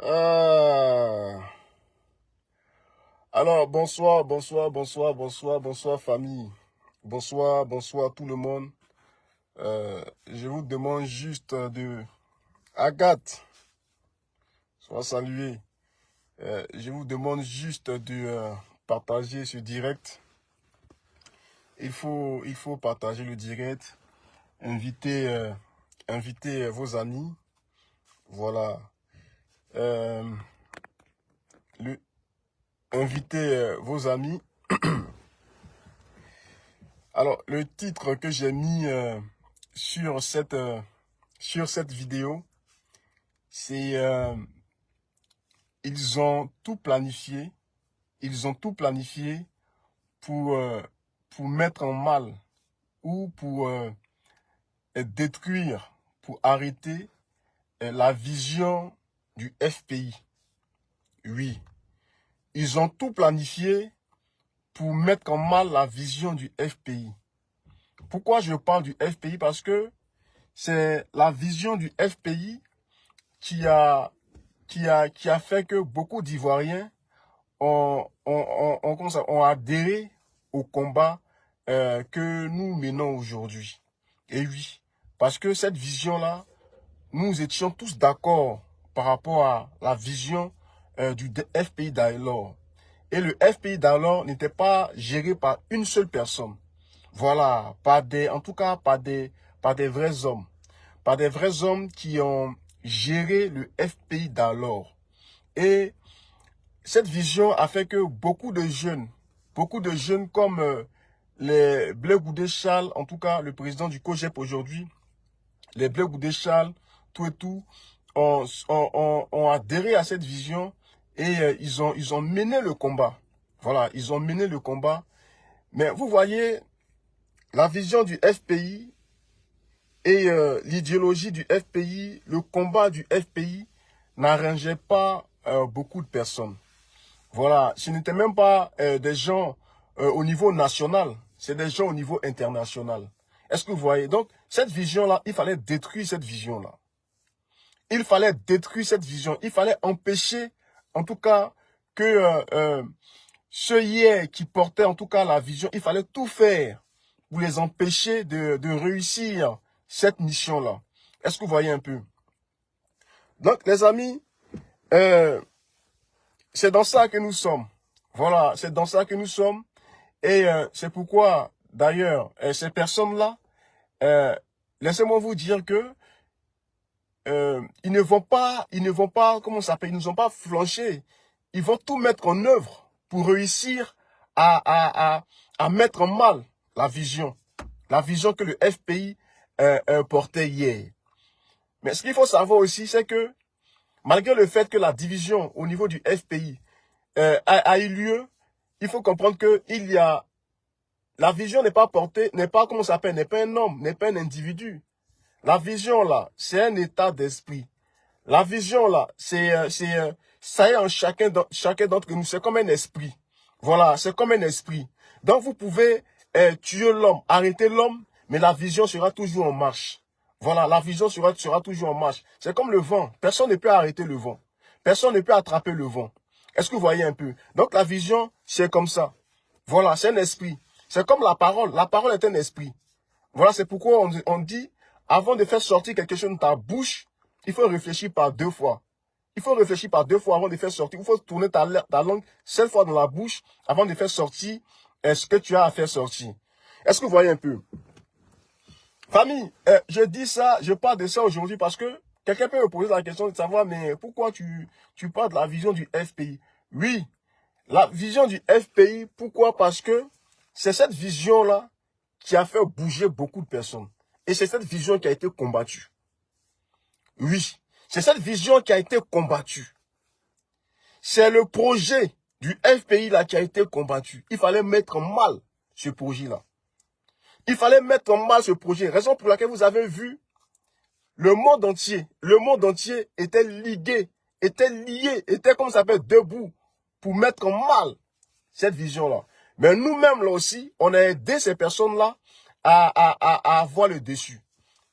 Ah. Alors, bonsoir famille. Bonsoir tout le monde. Je vous demande juste de... Agathe, sois salué. Je vous demande juste de partager ce direct. Il faut partager le direct. Inviter vos amis. Voilà. Euh, le, Inviter vos amis. Alors, le titre que j'ai mis sur cette vidéo, c'est ils ont tout planifié. Ils ont tout planifié pour, euh, pour mettre en mal ou pour détruire, pour arrêter la vision du FPI. Oui, ils ont tout planifié pour mettre en mal la vision du FPI. Pourquoi je parle du FPI? Parce que c'est la vision du FPI qui a fait que beaucoup d'Ivoiriens ont adhéré au combat que nous menons aujourd'hui. Et oui, parce que cette vision-là, nous étions tous d'accord par rapport à la vision du FPI d'alors. Et le FPI d'alors n'était pas géré par une seule personne. Voilà, en tout cas, par des vrais hommes. Par des vrais hommes qui ont géré le FPI d'alors. Et cette vision a fait que beaucoup de jeunes comme les Blaise Goudé Charles, en tout cas le président du COJEP aujourd'hui, les Blaise Goudé Charles, tout et tout, ont adhéré à cette vision et ils ont mené le combat. Voilà, ils ont mené le combat. Mais vous voyez, la vision du FPI et l'idéologie du FPI, le combat du FPI n'arrangeait pas beaucoup de personnes. Voilà, ce n'était même pas des gens au niveau national, c'est des gens au niveau international. Est-ce que vous voyez? Donc, cette vision-là, il fallait détruire cette vision-là. Il fallait détruire cette vision. Il fallait empêcher, en tout cas, que ceux hier qui portaient en tout cas la vision, il fallait tout faire pour les empêcher de réussir cette mission-là. Est-ce que vous voyez un peu? Donc, les amis, c'est dans ça que nous sommes. Voilà, c'est dans ça que nous sommes. Et c'est pourquoi, d'ailleurs, ces personnes-là, laissez-moi vous dire que ils ne vont pas, comment ça s'appelle, ils ne vont pas flancher. Ils vont tout mettre en œuvre pour réussir à mettre en mal la vision que le FPI portait hier. Mais ce qu'il faut savoir aussi, c'est que malgré le fait que la division au niveau du FPI a eu lieu, il faut comprendre que la vision n'est pas portée, comment ça s'appelle, n'est pas un homme, n'est pas un individu. La vision là, c'est un état d'esprit. La vision là, ça est en chacun d'entre nous, c'est comme un esprit. Voilà, c'est comme un esprit. Donc vous pouvez tuer l'homme, arrêter l'homme, mais la vision sera toujours en marche. Voilà, la vision sera toujours en marche. C'est comme le vent. Personne ne peut arrêter le vent. Personne ne peut attraper le vent. Est-ce que vous voyez un peu? Donc la vision, c'est comme ça. Voilà, c'est un esprit. C'est comme la parole. La parole est un esprit. Voilà, c'est pourquoi on dit, avant de faire sortir quelque chose de ta bouche, il faut réfléchir par deux fois. Il faut réfléchir par deux fois avant de faire sortir. Il faut tourner ta langue 7 fois dans la bouche avant de faire sortir ce que tu as à faire sortir. Est-ce que vous voyez un peu? Famille, je dis ça, je parle de ça aujourd'hui parce que quelqu'un peut me poser la question de savoir, mais pourquoi tu parles de la vision du FPI? Oui, la vision du FPI, pourquoi? Parce que c'est cette vision-là qui a fait bouger beaucoup de personnes. Et c'est cette vision qui a été combattue. Oui, c'est cette vision qui a été combattue. C'est le projet du FPI là qui a été combattu. Il fallait mettre en mal ce projet-là. Il fallait mettre en mal ce projet. Raison pour laquelle vous avez vu le monde entier était ligué, était lié, était comme ça s'appelle debout pour mettre en mal cette vision-là. Mais nous-mêmes là aussi, on a aidé ces personnes-là à avoir le dessus.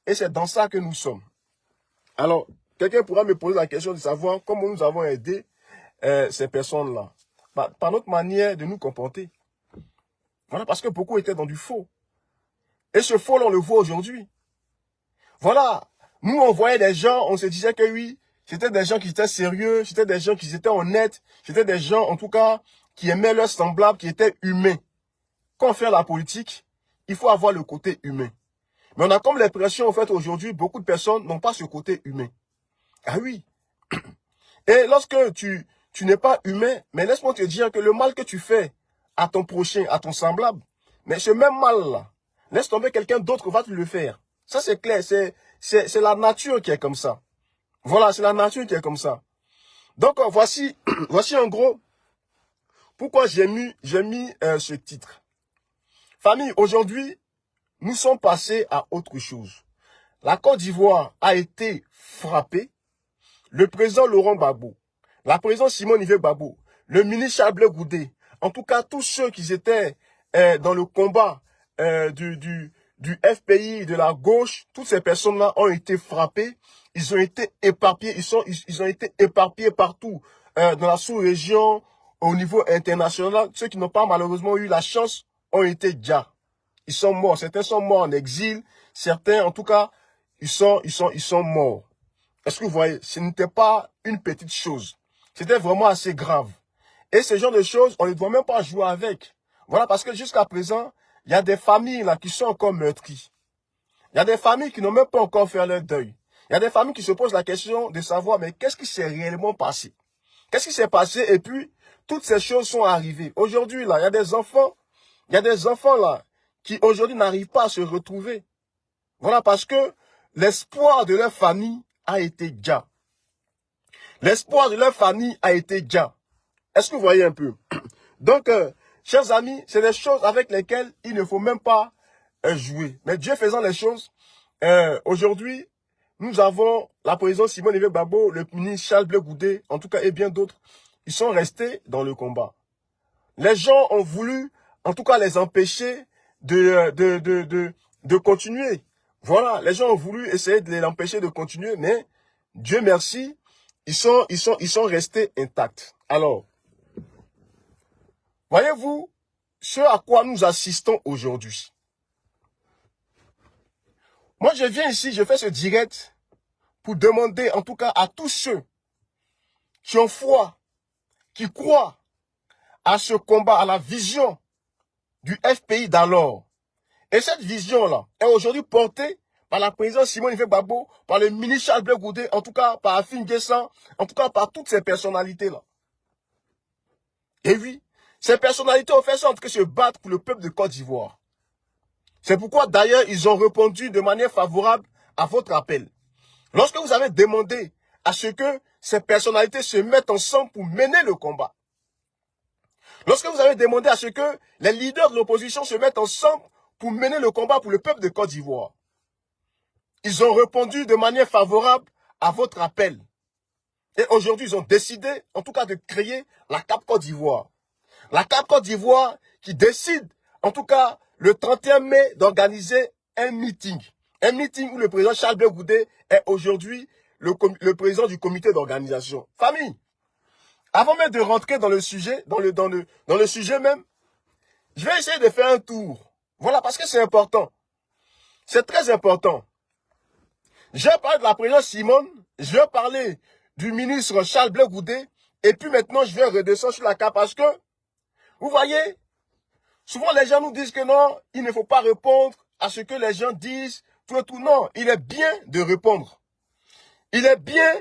Et c'est dans ça que nous sommes. Alors, quelqu'un pourra me poser la question de savoir comment nous avons aidé ces personnes-là. Par notre manière de nous comporter. Voilà, parce que beaucoup étaient dans du faux. Et ce faux-là, on le voit aujourd'hui. Voilà. Nous, on voyait des gens, on se disait que oui, c'était des gens qui étaient sérieux, c'était des gens qui étaient honnêtes, c'était des gens, en tout cas, qui aimaient leurs semblables, qui étaient humains. Quand on fait la politique, il faut avoir le côté humain. Mais on a comme l'impression, en fait, aujourd'hui, beaucoup de personnes n'ont pas ce côté humain. Ah oui. Et lorsque tu n'es pas humain, mais laisse-moi te dire que le mal que tu fais à ton prochain, à ton semblable, mais ce même mal-là, laisse tomber quelqu'un d'autre va te le faire. Ça, c'est clair, c'est la nature qui est comme ça. Voilà, c'est la nature qui est comme ça. Donc, voici en gros pourquoi j'ai mis ce titre. Famille, aujourd'hui, nous sommes passés à autre chose. La Côte d'Ivoire a été frappée. Le président Laurent Gbagbo, la présidente Simone Ive Gbagbo, le ministre Charles Blé Goudé, en tout cas tous ceux qui étaient dans le combat du FPI, de la gauche, toutes ces personnes-là ont été frappées, ils ont été éparpillés, ils ont été éparpillés partout dans la sous-région, au niveau international. Ceux qui n'ont pas malheureusement eu la chance ont été déjà. Ils sont morts, certains sont morts en exil, certains en tout cas, ils sont morts. Est-ce que vous voyez, ce n'était pas une petite chose. C'était vraiment assez grave. Et ce genre de choses, on ne doit même pas jouer avec. Voilà, parce que jusqu'à présent, il y a des familles là qui sont encore meurtries. Il y a des familles qui n'ont même pas encore fait leur deuil. Il y a des familles qui se posent la question de savoir, mais qu'est-ce qui s'est réellement passé? Qu'est-ce qui s'est passé? Et puis, toutes ces choses sont arrivées. Aujourd'hui, là, il y a des enfants là, qui aujourd'hui n'arrivent pas à se retrouver. Voilà, parce que l'espoir de leur famille a été déjà. L'espoir de leur famille a été déjà. Est-ce que vous voyez un peu? Donc, chers amis, c'est des choses avec lesquelles il ne faut même pas jouer. Mais Dieu faisant les choses, aujourd'hui, nous avons la présidente Simone Ive Gbagbo, le ministre Charles Blé Goudé, en tout cas, et bien d'autres. Ils sont restés dans le combat. Les gens ont voulu, en tout cas, les empêcher de continuer. Voilà, les gens ont voulu essayer de les empêcher de continuer, mais Dieu merci, ils sont restés intacts. Alors, voyez-vous, ce à quoi nous assistons aujourd'hui. Moi, je viens ici, je fais ce direct pour demander, en tout cas, à tous ceux qui ont foi, qui croient à ce combat, à la vision du FPI d'alors. Et cette vision-là est aujourd'hui portée par la présidente Simone Ive Gbagbo, par le ministre Charles Blé Goudé, en tout cas par Afin Guessan, en tout cas par toutes ces personnalités-là. Et oui, ces personnalités ont fait ça en tout cas se battre pour le peuple de Côte d'Ivoire. C'est pourquoi d'ailleurs ils ont répondu de manière favorable à votre appel. Lorsque vous avez demandé à ce que ces personnalités se mettent ensemble pour mener le combat, lorsque vous avez demandé à ce que les leaders de l'opposition se mettent ensemble pour mener le combat pour le peuple de Côte d'Ivoire, ils ont répondu de manière favorable à votre appel. Et aujourd'hui, ils ont décidé, en tout cas, de créer la CAP Côte d'Ivoire. La CAP Côte d'Ivoire qui décide, en tout cas, le 31 mai, d'organiser un meeting. Un meeting où le président Charles Blé Goudé est aujourd'hui le président du comité d'organisation. Famille, avant même de rentrer dans le sujet, dans le sujet même, je vais essayer de faire un tour. Voilà, parce que c'est important. C'est très important. Je vais parler de la présidente Simone, je vais parler du ministre Charles Blé Goudé, et puis maintenant je vais redescendre sur la CAP parce que, vous voyez, souvent les gens nous disent que non, il ne faut pas répondre à ce que les gens disent, tout et tout. Non, il est bien de répondre. Il est bien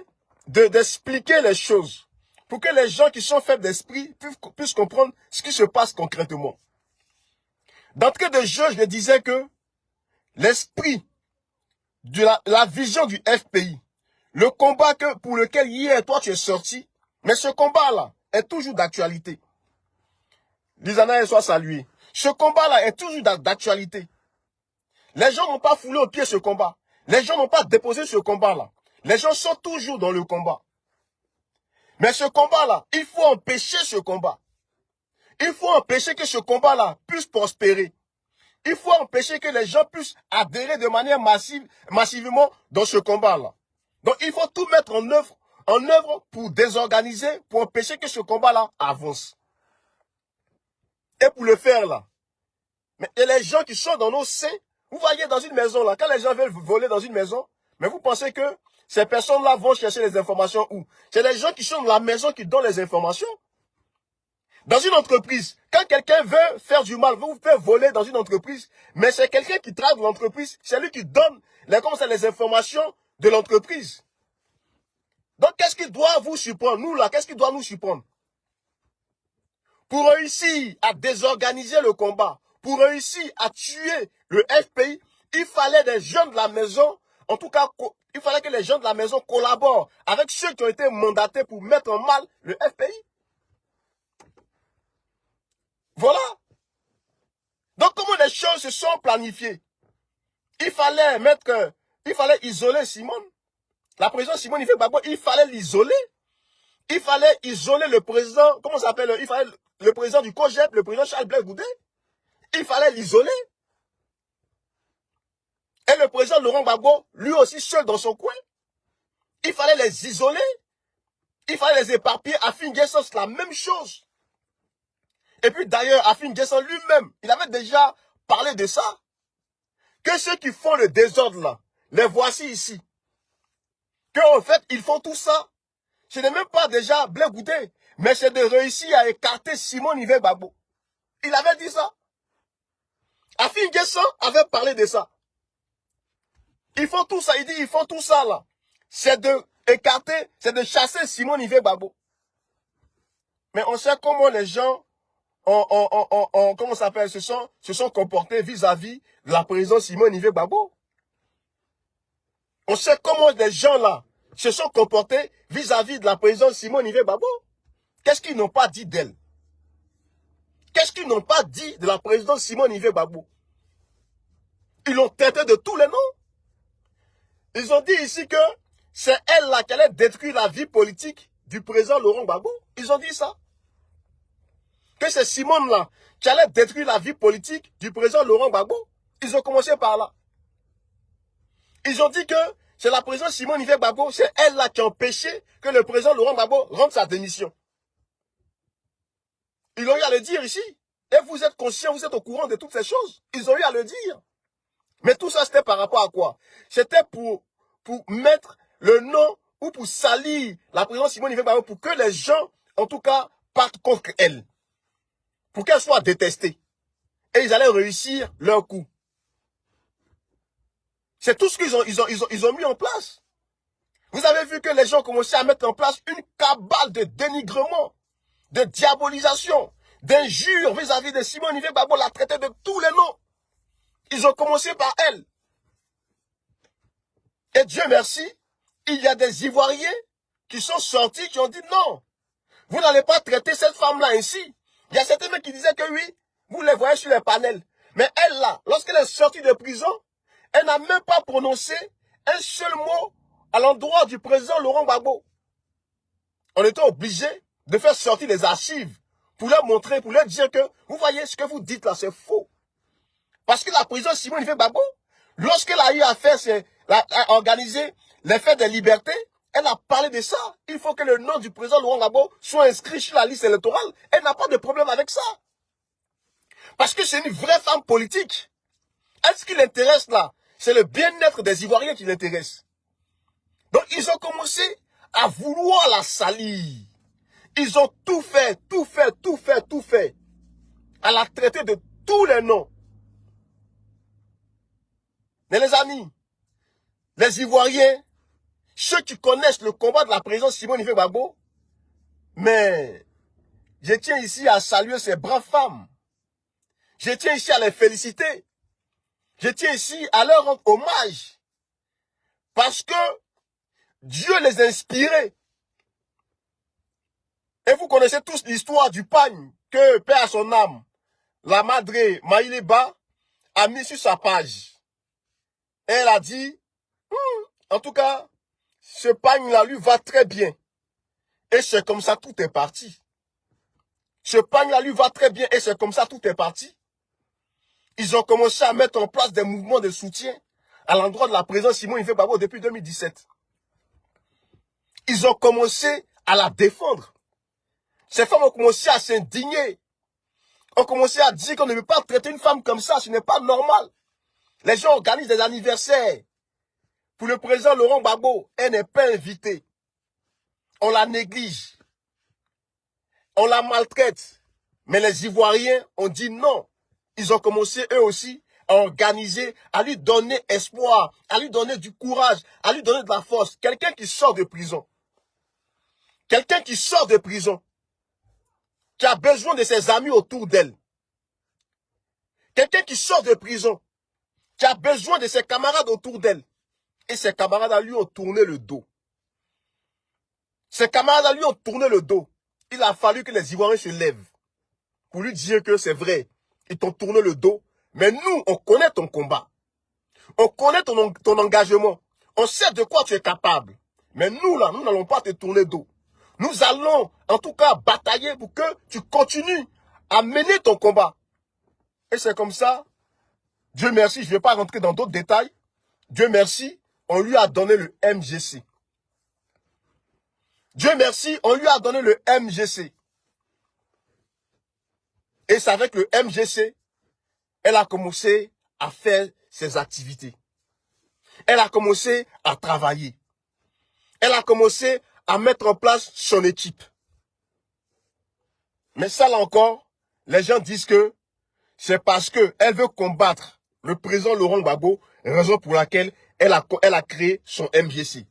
d'expliquer les choses pour que les gens qui sont faibles d'esprit puissent comprendre ce qui se passe concrètement. D'entrée de jeu, je disais que l'esprit de la vision du FPI, le combat pour lequel hier, toi, tu es sorti, mais ce combat-là est toujours d'actualité. Lisana soit salué. Ce combat-là est toujours d'actualité. Les gens n'ont pas foulé au pied ce combat. Les gens n'ont pas déposé ce combat-là. Les gens sont toujours dans le combat. Mais ce combat-là, il faut empêcher ce combat. Il faut empêcher que ce combat-là puisse prospérer. Il faut empêcher que les gens puissent adhérer de manière massivement dans ce combat-là. Donc, il faut tout mettre en œuvre pour désorganiser, pour empêcher que ce combat-là avance. Et pour le faire, là, mais il y a les gens qui sont dans nos seins. Vous voyez dans une maison, là, quand les gens veulent voler dans une maison, mais vous pensez que ces personnes-là vont chercher les informations où? C'est les gens qui sont dans la maison qui donnent les informations. Dans une entreprise, quand quelqu'un veut faire du mal, veut vous faire voler dans une entreprise, mais c'est quelqu'un qui travaille dans l'entreprise, c'est lui qui donne les informations de l'entreprise. Donc, qu'est-ce qui doit vous surprendre? Nous, là, qu'est-ce qui doit nous surprendre? Pour réussir à désorganiser le combat, pour réussir à tuer le FPI, il fallait des gens de la maison, en tout cas, il fallait que les gens de la maison collaborent avec ceux qui ont été mandatés pour mettre en mal le FPI. Voilà. Donc, comment les choses se sont planifiées? Il fallait isoler Simone. La présidente Simone Hifeck Gbagbo, il fallait l'isoler. Il fallait isoler le président, comment ça s'appelle? Il fallait le président du COJEP, le président Charles Blaise Goudet. Il fallait l'isoler. Et le président Laurent Gbagbo, lui aussi seul dans son coin. Il fallait les isoler. Il fallait les éparpiller. Afin N'Guessan, c'est la même chose. Et puis d'ailleurs, Afin N'Guessan lui-même, il avait déjà parlé de ça. Que ceux qui font le désordre là, les voici ici. Qu'en fait, ils font tout ça. Ce n'est même pas déjà Blaise Goudet, mais c'est de réussir à écarter Simone Hifeck Gbagbo. Il avait dit ça. Afin N'Guessan avait parlé de ça. Ils font tout ça, il dit, ils font tout ça là. C'est de écarter, c'est de chasser Simone Hifeck Gbagbo. Mais on sait comment les gens comment ça s'appelle, se sont comportés vis-à-vis de la présidente Simone Hifeck Gbagbo. On sait comment les gens là se sont comportés vis-à-vis de la présidente Simone Hifeck Gbagbo. Qu'est-ce qu'ils n'ont pas dit d'elle? Qu'est-ce qu'ils n'ont pas dit de la présidente Simone Hifeck Gbagbo? Ils l'ont traité de tous les noms. Ils ont dit ici que c'est elle là qui allait détruire la vie politique du président Laurent Gbagbo. Ils ont dit ça. Que c'est Simone là qui allait détruire la vie politique du président Laurent Gbagbo. Ils ont commencé par là. Ils ont dit que c'est la présidente Simone Hifeck Gbagbo, c'est elle là qui a empêché que le président Laurent Gbagbo rende sa démission. Ils ont eu à le dire ici. Et vous êtes conscients, vous êtes au courant de toutes ces choses. Ils ont eu à le dire. Mais tout ça, c'était par rapport à quoi? C'était pour mettre le nom ou pour salir la présidente Simone Hifeck Gbagbo pour que les gens, en tout cas, partent contre elle. Pour qu'elle soit détestée. Et ils allaient réussir leur coup. C'est tout ce qu'ils ont mis en place. Vous avez vu que les gens commençaient à mettre en place une cabale de dénigrement, de diabolisation, d'injures vis-à-vis de Simone Hifeck Gbagbo, la traiter de tous les noms. Ils ont commencé par elle. Et Dieu merci, il y a des Ivoiriens qui sont sortis, qui ont dit non, vous n'allez pas traiter cette femme-là ainsi. Il y a certains mecs qui disaient que oui, vous les voyez sur les panels. Mais elle là, lorsqu'elle est sortie de prison, elle n'a même pas prononcé un seul mot à l'endroit du président Laurent Gbagbo. On était obligé de faire sortir les archives pour leur montrer, pour leur dire que, vous voyez, ce que vous dites là, c'est faux. Parce que la présidente Simone Hifeck Gbagbo, lorsqu'elle a eu à faire, à organiser les fêtes des libertés, elle a parlé de ça. Il faut que le nom du président Laurent Gbagbo soit inscrit sur la liste électorale. Elle n'a pas de problème avec ça. Parce que c'est une vraie femme politique. Elle, ce qui l'intéresse là, c'est le bien-être des Ivoiriens qui l'intéresse. Donc ils ont commencé à vouloir la salir. Ils ont tout fait, tout fait, tout fait, tout fait. À la traiter de tous les noms. Mais les amis, les Ivoiriens, ceux qui connaissent le combat de la présidente Simone Hifeck Gbagbo, mais je tiens ici à saluer ces braves femmes. Je tiens ici à les féliciter. Je tiens ici à leur rendre hommage. Parce que Dieu les a inspirés. Et vous connaissez tous l'histoire du pagne que, paix à son âme, la Madre Maïleba a mis sur sa page. Et elle a dit, en tout cas, ce pagne-là lui va très bien. Et c'est comme ça, tout est parti. Ce pagne-là lui va très bien et c'est comme ça, tout est parti. Ils ont commencé à mettre en place des mouvements de soutien à l'endroit de la présidente Simone Hifeck Gbagbo depuis 2017. ils ont commencé à la défendre. Ces femmes ont commencé à s'indigner. Ont commencé à dire qu'on ne peut pas traiter une femme comme ça, ce n'est pas normal. Les gens organisent des anniversaires pour le président Laurent Gbagbo. Elle n'est pas invitée. On la néglige. On la maltraite. Mais les Ivoiriens ont dit non. Ils ont commencé eux aussi à organiser, à lui donner espoir, à lui donner du courage, à lui donner de la force. Quelqu'un qui sort de prison. Quelqu'un qui sort de prison. Qui a besoin de ses amis autour d'elle. Quelqu'un qui sort de prison. Qui a besoin de ses camarades autour d'elle. Et ses camarades à lui ont tourné le dos. Ses camarades à lui ont tourné le dos. Il a fallu que les Ivoiriens se lèvent pour lui dire que c'est vrai. Ils t'ont tourné le dos. Mais nous, on connaît ton combat. On connaît ton engagement. On sait de quoi tu es capable. Mais nous, là, nous n'allons pas te tourner le dos. Nous allons, en tout cas, batailler pour que tu continues à mener ton combat. Et c'est comme ça. Dieu merci, je ne vais pas rentrer dans d'autres détails. Dieu merci, on lui a donné le MGC. Dieu merci, on lui a donné le MGC. Et c'est avec le MGC, elle a commencé à faire ses activités. Elle a commencé à travailler. Elle a commencé à mettre en place son équipe. Mais ça là encore, les gens disent que c'est parce qu'elle veut combattre le président Laurent Gbagbo, raison pour laquelle elle a créé son MGC.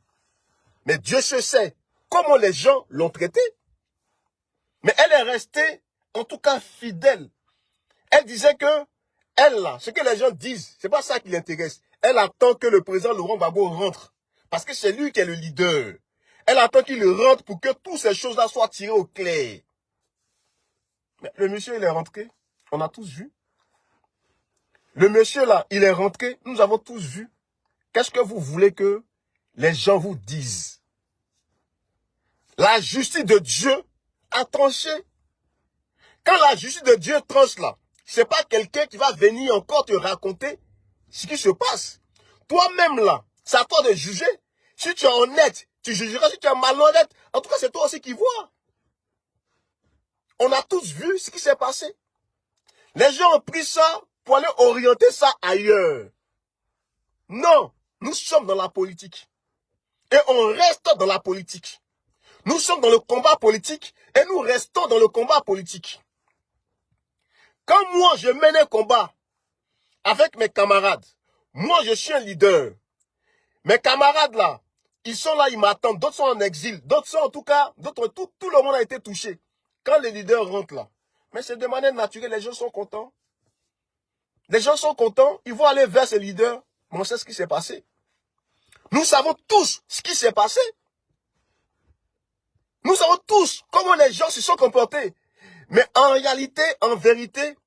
Mais Dieu se sait comment les gens l'ont traité. Mais elle est restée, en tout cas, fidèle. Elle disait que, elle là, ce que les gens disent, c'est pas ça qui l'intéresse. Elle attend que le président Laurent Gbagbo rentre. Parce que c'est lui qui est le leader. Elle attend qu'il rentre pour que toutes ces choses-là soient tirées au clair. Mais le monsieur, il est rentré. On a tous vu. Le monsieur là, il est rentré. Nous avons tous vu. Qu'est-ce que vous voulez que les gens vous disent? La justice de Dieu a tranché. Quand la justice de Dieu tranche là, c'est pas quelqu'un qui va venir encore te raconter ce qui se passe. Toi-même là, c'est à toi de juger. Si tu es honnête, tu jugeras. Si tu es malhonnête, en tout cas c'est toi aussi qui vois. On a tous vu ce qui s'est passé. Les gens ont pris ça pour aller orienter ça ailleurs. Non, nous sommes dans la politique. Et on reste dans la politique. Nous sommes dans le combat politique et nous restons dans le combat politique. Quand moi je mène un combat avec mes camarades, moi je suis un leader. Mes camarades là, ils sont là, ils m'attendent. D'autres sont en exil. D'autres sont en tout cas, tout le monde a été touché. Quand les leaders rentrent là, mais c'est de manière naturelle, les gens sont contents. Les gens sont contents, ils vont aller vers ces leaders. Mais on sait ce qui s'est passé. Nous savons tous ce qui s'est passé. Nous savons tous comment les gens se sont comportés. Mais en réalité, en vérité,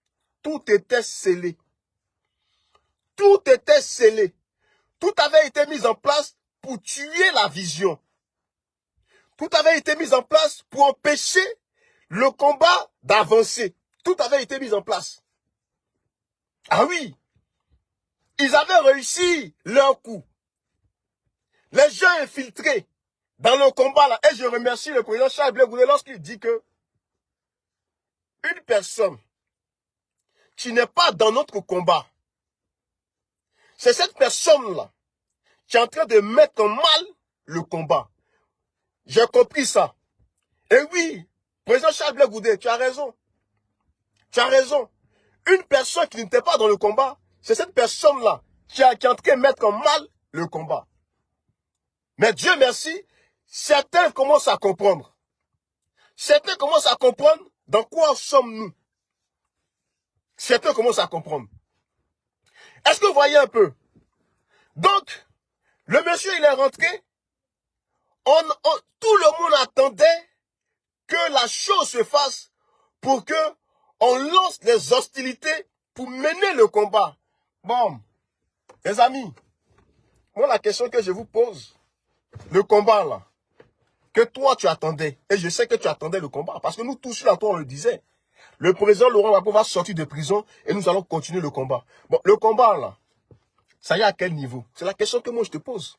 tout était scellé. Tout était scellé. Tout avait été mis en place pour tuer la vision. Tout avait été mis en place pour empêcher le combat d'avancer. Tout avait été mis en place. Ah oui, ils avaient réussi leur coup. Les gens infiltrés dans le combat là, et je remercie le président Charles Blé Goudé lorsqu'il dit que une personne qui n'est pas dans notre combat, c'est cette personne-là qui est en train de mettre en mal le combat. J'ai compris ça. Et oui, président Charles Blé Goudé, tu as raison. Tu as raison. Une personne qui n'était pas dans le combat, c'est cette personne-là qui est en train de mettre en mal le combat. Mais Dieu merci, certains commencent à comprendre. Certains commencent à comprendre dans quoi sommes-nous. Certains commencent à comprendre. Est-ce que vous voyez un peu? Donc, le monsieur, il est rentré. Tout le monde attendait que la chose se fasse pour que on lance les hostilités pour mener le combat. Bon, les amis, moi la question que je vous pose, le combat là, que toi tu attendais, et je sais que tu attendais le combat, parce que nous tous là, toi on le disait, le président Laurent Gbagbo va sortir de prison et nous allons continuer le combat. Bon, le combat là, ça y est à quel niveau? C'est la question que moi je te pose.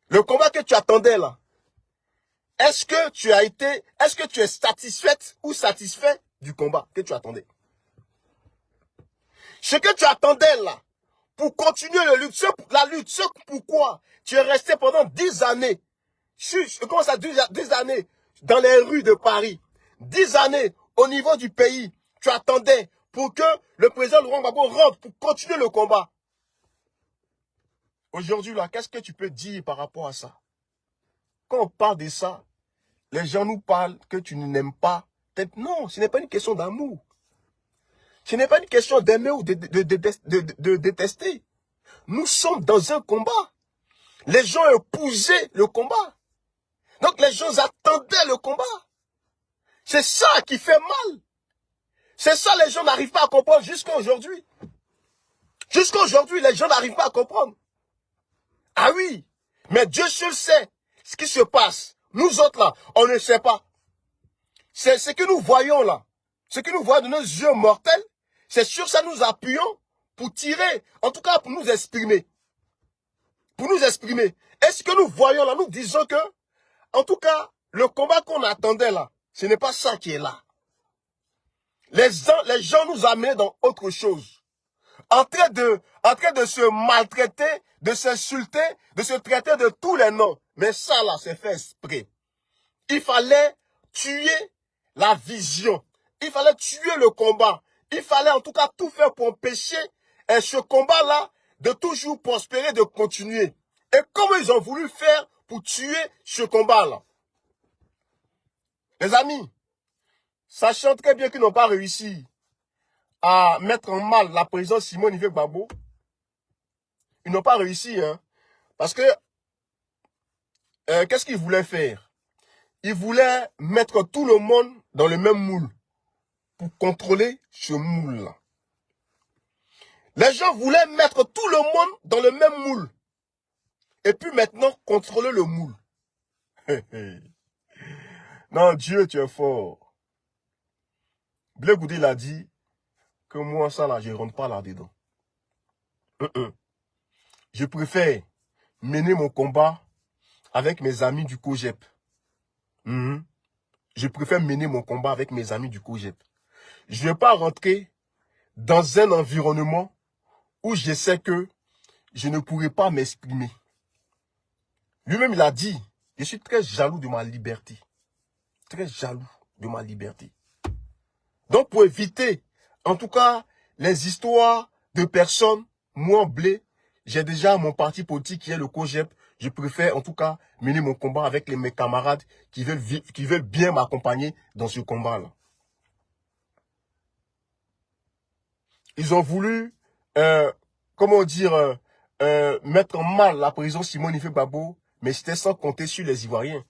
Le combat que tu attendais là, est-ce que tu es satisfaite ou satisfait du combat que tu attendais? Ce que tu attendais là, pour continuer la lutte, c'est pourquoi tu es resté pendant 10 années, comment ça, 10 années dans les rues de Paris, 10 années au niveau du pays, tu attendais pour que le président Laurent Gbagbo rentre pour continuer le combat. Aujourd'hui là, qu'est-ce que tu peux dire par rapport à ça? Quand on parle de ça, les gens nous parlent que tu n'aimes pas. Non, ce n'est pas une question d'amour. Ce n'est pas une question d'aimer ou de détester. Nous sommes dans un combat. Les gens épousaient le combat. Donc les gens attendaient le combat. C'est ça qui fait mal. C'est ça les gens n'arrivent pas à comprendre jusqu'à aujourd'hui. Jusqu'à aujourd'hui, les gens n'arrivent pas à comprendre. Ah oui, mais Dieu seul sait ce qui se passe. Nous autres là, on ne sait pas. C'est ce que nous voyons là. Ce que nous voyons de nos yeux mortels, c'est sur ça que nous appuyons pour tirer, en tout cas pour nous exprimer. Pour nous exprimer. Et ce que nous voyons là, nous disons que, en tout cas, le combat qu'on attendait là, ce n'est pas ça qui est là. Les gens nous amènent dans autre chose. En train de se maltraiter, de s'insulter, de se traiter de tous les noms. Mais ça là, c'est fait exprès. Il fallait tuer la vision. Il fallait tuer le combat. Il fallait en tout cas tout faire pour empêcher ce combat-là de toujours prospérer, de continuer. Et comment ils ont voulu faire pour tuer ce combat-là? Les amis, sachant très bien qu'ils n'ont pas réussi à mettre en mal la présidente Simone Ive Gbagbo, ils n'ont pas réussi, hein. Parce que, qu'est-ce qu'ils voulaient faire? Ils voulaient mettre tout le monde dans le même moule pour contrôler ce moule-là. Les gens voulaient mettre tout le monde dans le même moule. Et puis maintenant, contrôler le moule. Non, Dieu, tu es fort. Blé Goudé l'a dit que moi, ça là, je ne rentre pas là-dedans. Je préfère mener mon combat avec mes amis du COJEP. Je préfère mener mon combat avec mes amis du COJEP. Je ne vais pas rentrer dans un environnement où je sais que je ne pourrai pas m'exprimer. Lui-même, il a dit, je suis très jaloux de ma liberté. Très jaloux de ma liberté. Donc, pour éviter, en tout cas, les histoires de personnes, moi, Blé, j'ai déjà mon parti politique qui est le COJEP. Je préfère, en tout cas, mener mon combat avec mes camarades qui veulent bien m'accompagner dans ce combat-là. Ils ont voulu, comment dire, mettre en mal la présidente Simone Ive Gbagbo, mais c'était sans compter sur les Ivoiriens.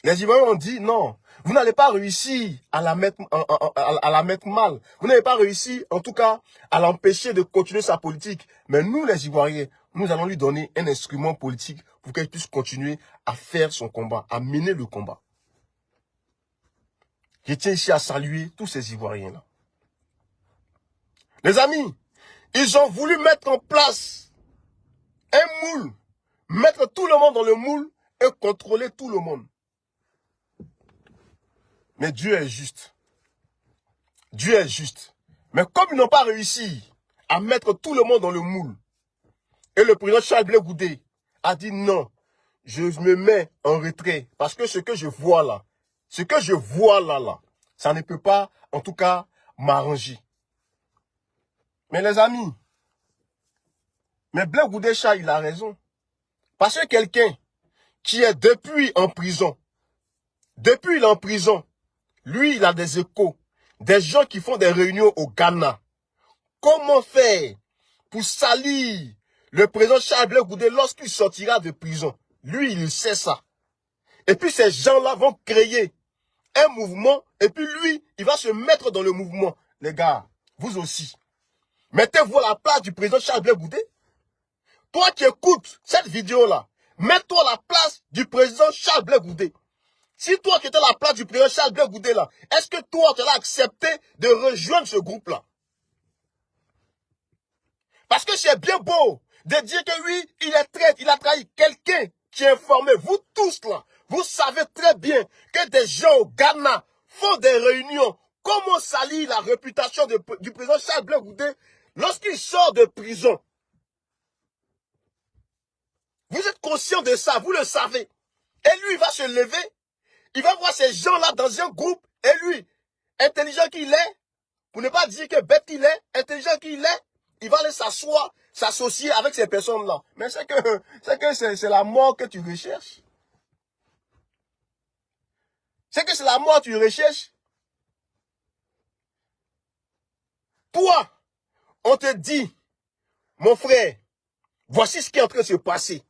Les Ivoiriens ont dit non, vous n'allez pas réussir à la mettre mal. Vous n'avez pas réussi, en tout cas, à l'empêcher de continuer sa politique. Mais nous, les Ivoiriens, nous allons lui donner un instrument politique pour qu'elle puisse continuer à faire son combat, à mener le combat. Je tiens ici à saluer tous ces Ivoiriens-là. Les amis, ils ont voulu mettre en place un moule, mettre tout le monde dans le moule et contrôler tout le monde. Mais Dieu est juste. Dieu est juste. Mais comme ils n'ont pas réussi à mettre tout le monde dans le moule, et le président Charles Blé Goudé a dit non, je me mets en retrait. Parce que ce que je vois là, ça ne peut pas, en tout cas, m'arranger. Mais les amis, mais Blé Goudé Charles, il a raison. Parce que quelqu'un qui est depuis en prison, depuis il est en prison, lui, il a des échos, des gens qui font des réunions au Ghana. Comment faire pour salir le président Charles Blé Goudé lorsqu'il sortira de prison? Lui, il sait ça. Et puis ces gens-là vont créer un mouvement, et puis lui, il va se mettre dans le mouvement. Les gars, vous aussi, mettez-vous à la place du président Charles Blé Goudé. Toi qui écoutes cette vidéo-là, mets-toi à la place du président Charles Blé Goudé. Si toi qui étais à la place du président Charles Blé Goudé là, est-ce que toi tu as accepté de rejoindre ce groupe-là? Parce que c'est bien beau de dire que oui, il est traître, il a trahi quelqu'un qui est informé. Vous tous là, Vous savez très bien que des gens au Ghana font des réunions. Comment salir la réputation du président Charles Blé Goudé lorsqu'il sort de prison? Vous êtes conscient de ça, vous le savez. Et lui, il va se lever, il va voir ces gens-là dans un groupe, et lui, intelligent qu'il est, pour ne pas dire que bête qu'il est, intelligent qu'il est, il va aller s'asseoir, s'associer avec ces personnes-là. Mais c'est la mort que tu recherches. C'est que c'est la mort que tu recherches. Toi, on te dit, mon frère, voici ce qui est en train de se passer.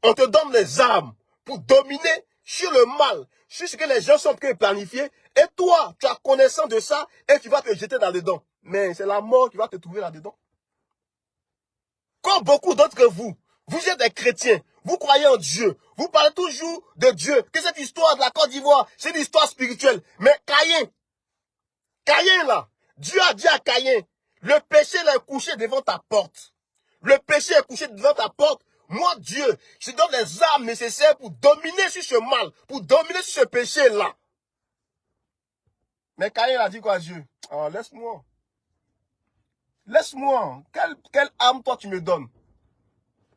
On te donne les armes pour dominer sur le mal, sur ce que les gens sont en train de planifier. Et toi, tu as connaissance de ça et tu vas te jeter là-dedans. Mais c'est la mort qui va te trouver là-dedans. Comme beaucoup d'entre vous, vous êtes des chrétiens, vous croyez en Dieu, vous parlez toujours de Dieu, que cette histoire de la Côte d'Ivoire, c'est une histoire spirituelle. Mais Caïn là, Dieu a dit à Caïn, le péché là est couché devant ta porte. Le péché est couché devant ta porte. Moi, Dieu, je te donne les armes nécessaires pour dominer sur ce mal, pour dominer sur ce péché-là. Mais Caïn a dit quoi à Dieu? Oh, laisse-moi. Laisse-moi. Quelle arme toi tu me donnes?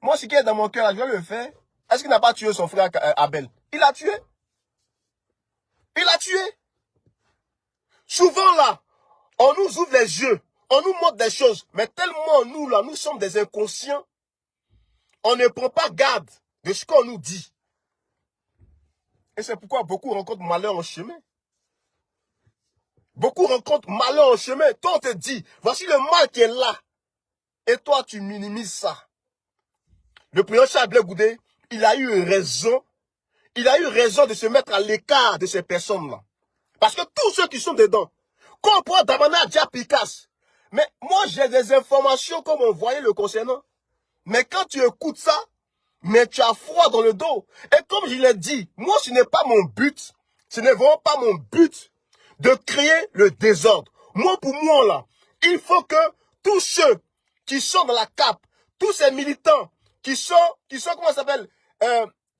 Moi, ce qui est dans mon cœur, je vais le faire. Est-ce qu'il n'a pas tué son frère Abel? Il l'a tué. Il l'a tué. Souvent là, on nous ouvre les yeux, on nous montre des choses, mais tellement nous là, nous sommes des inconscients. On ne prend pas garde de ce qu'on nous dit. Et c'est pourquoi beaucoup rencontrent malheur en chemin. Beaucoup rencontrent malheur en chemin. Toi, on te dit, voici le mal qui est là. Et toi, tu minimises ça. Le président Charles Blé Goudé, il a eu raison. Il a eu raison de se mettre à l'écart de ces personnes-là. Parce que tous ceux qui sont dedans, quand on prend Damana Dia Picasse, mais moi, j'ai des informations comme on voyait le concernant. Mais quand tu écoutes ça, mais tu as froid dans le dos. Et comme je l'ai dit, moi, ce n'est pas mon but. Ce n'est vraiment pas mon but de créer le désordre. Moi, pour moi, là, il faut que tous ceux qui sont dans la CAP, tous ces militants qui sont comment ça s'appelle,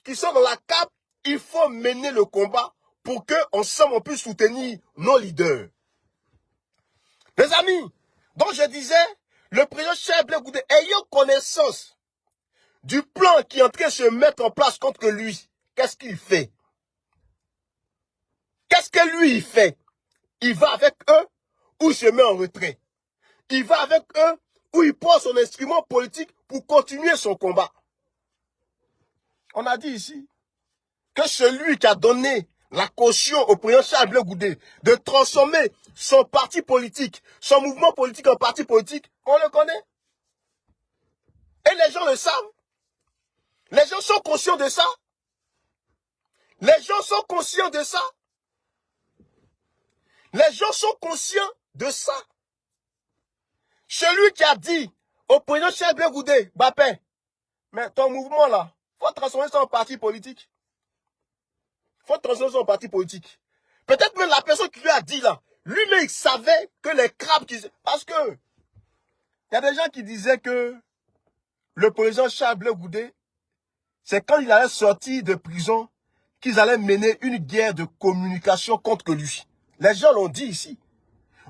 qui sont dans la CAP, il faut mener le combat pour qu'ensemble on puisse soutenir nos leaders. Les amis, donc je disais, le président Charles Blé Goudé, ayant connaissance du plan qui est en train de se mettre en place contre lui, qu'est-ce qu'il fait? Qu'est-ce que lui il fait? Il va avec eux ou il se met en retrait? Il va avec eux ou il prend son instrument politique pour continuer son combat? On a dit ici que celui qui a donné la caution au président Charles Blé Goudé de transformer son parti politique, son mouvement politique en parti politique, on le connaît. Et les gens le savent. Les gens sont conscients de ça. Les gens sont conscients de ça. Les gens sont conscients de ça. Celui qui a dit au président Charles Blé Goudé, Bapin, mais ton mouvement là, faut transformer ça en parti politique. Faut transformer ça en parti politique. Peut-être même la personne qui lui a dit là, lui-même il savait que les crabes qui... Parce que il y a des gens qui disaient que le président Charles Blé Goudé, c'est quand il allait sortir de prison qu'ils allaient mener une guerre de communication contre lui. Les gens l'ont dit ici.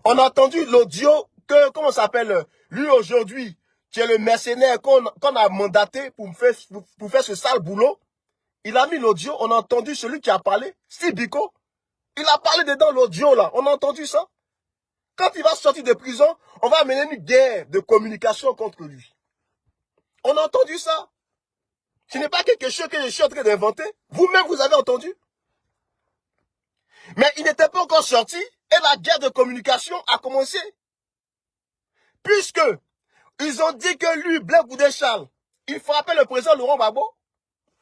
On a entendu l'audio que, comment ça s'appelle, lui aujourd'hui, qui est le mercenaire qu'on a mandaté pour faire ce sale boulot. Il a mis l'audio, on a entendu celui qui a parlé, Steve Biko. Il a parlé dedans l'audio là, on a entendu ça. Quand il va sortir de prison, on va mener une guerre de communication contre lui. On a entendu ça. Ce n'est pas quelque chose que je suis en train d'inventer. Vous-même, vous avez entendu. Mais il n'était pas encore sorti et la guerre de communication a commencé. Puisque ils ont dit que lui, Blé Goudé Charles, il frappait le président Laurent Gbagbo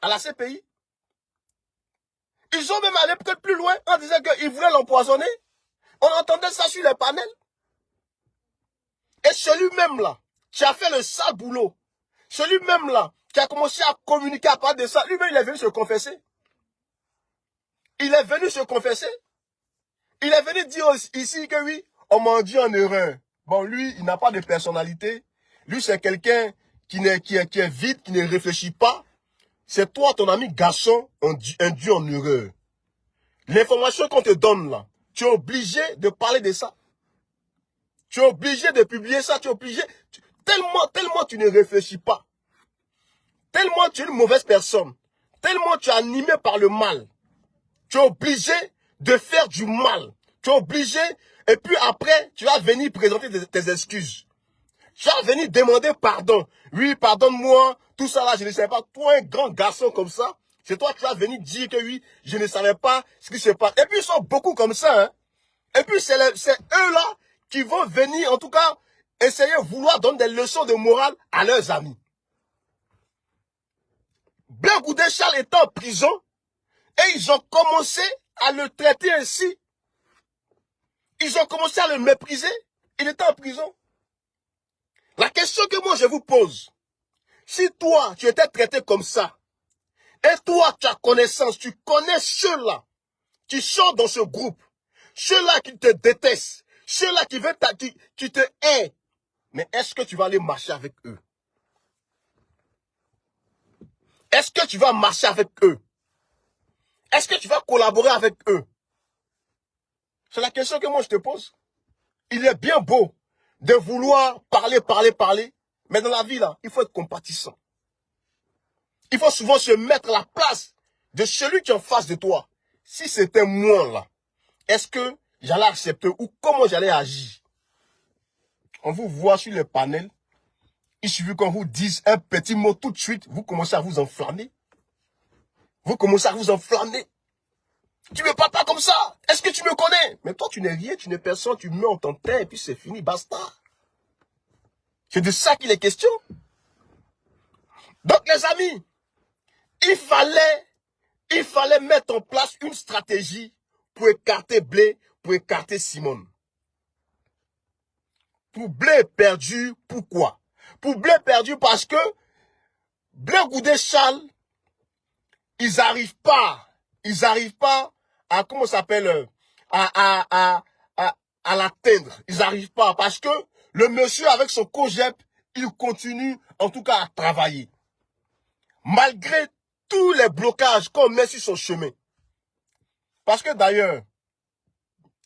à la CPI. Ils ont même allé peut-être plus loin en disant qu'ils voulaient l'empoisonner. On entendait ça sur les panels. Et celui-même là, qui a fait le sale boulot, celui-même là, qui a commencé à communiquer à part de ça, lui-même il est venu se confesser. Il est venu se confesser. Il est venu dire ici que oui, on m'a dit en erreur. Bon, lui, il n'a pas de personnalité. Lui, c'est quelqu'un qui est vide, qui ne réfléchit pas. c'est toi, ton ami garçon, induit en erreur. L'information qu'on te donne là, tu es obligé de parler de ça. Tu es obligé de publier ça, tu es obligé. Tellement tu ne réfléchis pas. Tellement tu es une mauvaise personne. Tellement tu es animé par le mal. Tu es obligé de faire du mal. Tu es obligé, et puis après, tu vas venir présenter tes excuses. Tu vas venir demander pardon. Oui, pardonne-moi, tout ça là, je ne savais pas. Toi, un grand garçon comme ça, c'est toi qui vas venir dire que oui, je ne savais pas ce qui se passe. Et puis ils sont beaucoup comme ça. Hein. Et puis c'est eux là qui vont venir, en tout cas, essayer, vouloir donner des leçons de morale à leurs amis. Blaise Goudé Charles était en prison et ils ont commencé à le traiter ainsi. Ils ont commencé à le mépriser. Il était en prison. La question que moi je vous pose, si toi tu étais traité comme ça, et toi tu as connaissance, tu connais ceux-là qui sont dans ce groupe, ceux-là qui te détestent, ceux-là qui veulent qui te haïssent, mais est-ce que tu vas aller marcher avec eux? Est-ce que tu vas marcher avec eux? Est-ce que tu vas collaborer avec eux? C'est la question que moi je te pose. Il est bien beau de vouloir parler, mais dans la vie là, il faut être compatissant. Il faut souvent se mettre à la place de celui qui est en face de toi. Si c'était moi là, est-ce que j'allais accepter ou comment j'allais agir? On vous voit sur le panel, il suffit qu'on vous dise un petit mot tout de suite, vous commencez à vous enflammer. Vous commencez à vous enflammer. Tu me parles pas comme ça. Est-ce que tu me connais? Mais toi, tu n'es rien, tu n'es personne, tu meurs en ton terre et puis c'est fini, basta. C'est de ça qu'il est question. Donc les amis, il fallait mettre en place une stratégie pour écarter Blé, pour écarter Simone. Pour Blé perdu, pourquoi? Pour Blé perdu parce que Blaise Goudé Charles, ils n'arrivent pas à, comment ça s'appelle, à l'atteindre. Ils n'arrivent pas parce que le monsieur avec son cogep, il continue en tout cas à travailler. Malgré tous les blocages qu'on met sur son chemin. Parce que d'ailleurs,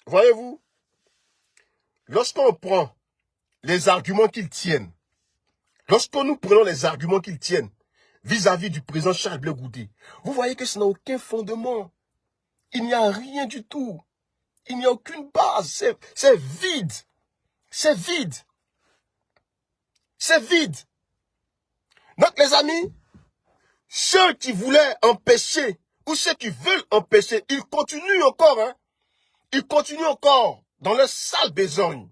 voyez-vous, lorsqu'on prend les arguments qu'ils tiennent, lorsque nous prenons les arguments qu'ils tiennent vis-à-vis du président Charles Blé Goudé, vous voyez que ça n'a aucun fondement. Il n'y a rien du tout. Il n'y a aucune base. C'est vide. C'est vide. C'est vide. Donc les amis, ceux qui voulaient empêcher ou ceux qui veulent empêcher, ils continuent encore. Hein. Ils continuent encore dans leur sale besogne.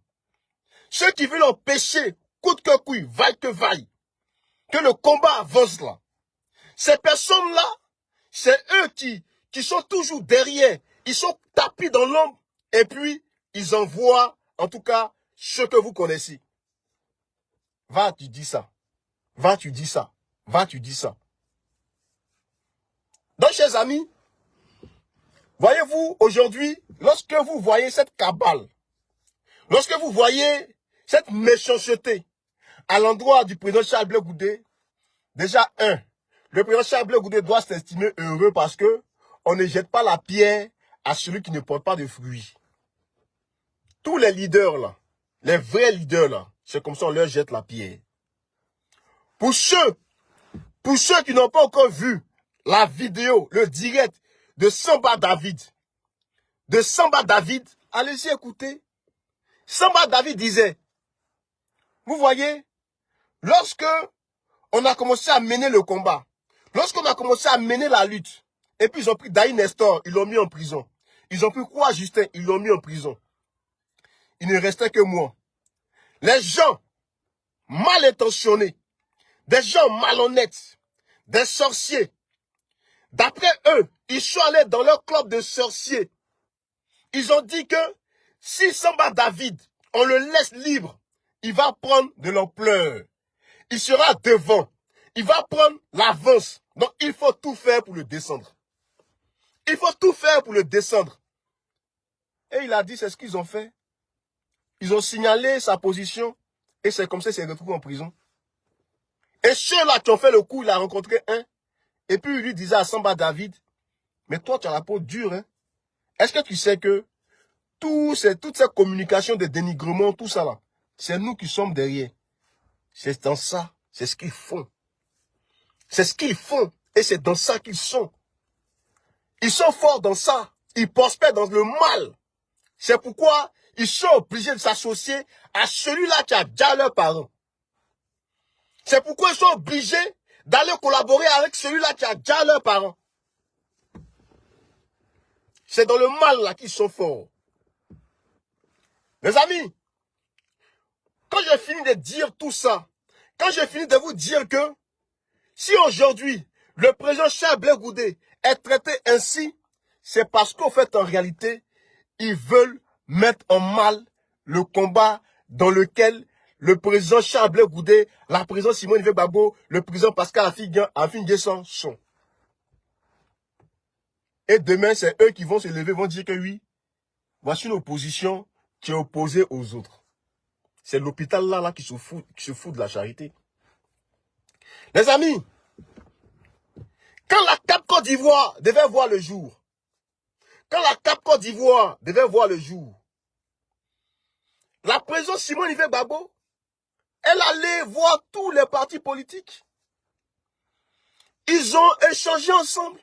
Ceux qui veulent empêcher, coûte que coûte, vaille que vaille, que le combat avance là. Ces personnes-là, c'est eux qui sont toujours derrière. Ils sont tapis dans l'ombre et puis ils envoient, en tout cas, ce que vous connaissez. Va, tu dis ça. Va, tu dis ça. Va, tu dis ça. Donc, chers amis, voyez-vous, aujourd'hui, lorsque vous voyez cette cabale, lorsque vous voyez cette méchanceté à l'endroit du président Charles Blé Goudé, déjà, le président Charles Blé Goudé doit s'estimer heureux parce que on ne jette pas la pierre à celui qui ne porte pas de fruits. Tous les leaders là, les vrais leaders là, c'est comme ça on leur jette la pierre. Pour ceux qui n'ont pas encore vu la vidéo, le direct de Samba David, allez-y écouter. Samba David disait, vous voyez, lorsque on a commencé à mener le combat, lorsqu'on a commencé à mener la lutte, et puis ils ont pris Daï Nestor, ils l'ont mis en prison. Ils ont pris quoi Justin, ils l'ont mis en prison. Il ne restait que moi. Les gens mal intentionnés, des gens malhonnêtes, des sorciers, d'après eux, ils sont allés dans leur club de sorciers. Ils ont dit que si Samba David, on le laisse libre, il va prendre de l'ampleur. Il sera devant. Il va prendre l'avance. Donc, il faut tout faire pour le descendre. Il faut tout faire pour le descendre. Et il a dit, c'est ce qu'ils ont fait. Ils ont signalé sa position. Et c'est comme ça qu'il s'est retrouvé en prison. Et ceux-là qui ont fait le coup, il a rencontré un. Et puis il lui disait à Samba David, mais toi tu as la peau dure, hein. Est-ce que tu sais que toutes ces communications de dénigrement, tout ça là, c'est nous qui sommes derrière. C'est dans ça, c'est ce qu'ils font. C'est ce qu'ils font et c'est dans ça qu'ils sont. Ils sont forts dans ça. Ils prospèrent dans le mal. C'est pourquoi ils sont obligés de s'associer à celui-là qui a déjà leurs parents. C'est pourquoi ils sont obligés d'aller collaborer avec celui-là qui a déjà leurs parents. C'est dans le mal là qu'ils sont forts. Mes amis, quand j'ai fini de dire tout ça, quand j'ai fini de vous dire que si aujourd'hui, le président Charles Blé Goudé est traité ainsi, c'est parce qu'en fait, en réalité, ils veulent mettre en mal le combat dans lequel le président Charles Blé Goudé, la présidente Simone Veil Gbagbo, le président Pascal Affi N'Guessan sont. Et demain, c'est eux qui vont se lever, vont dire que oui, voici une opposition qui est opposée aux autres. C'est l'hôpital là qui se fout de la charité. Les amis, quand la CAP Côte d'Ivoire devait voir le jour, la présidente Simone Veil Gbagbo, elle allait voir tous les partis politiques. Ils ont échangé ensemble.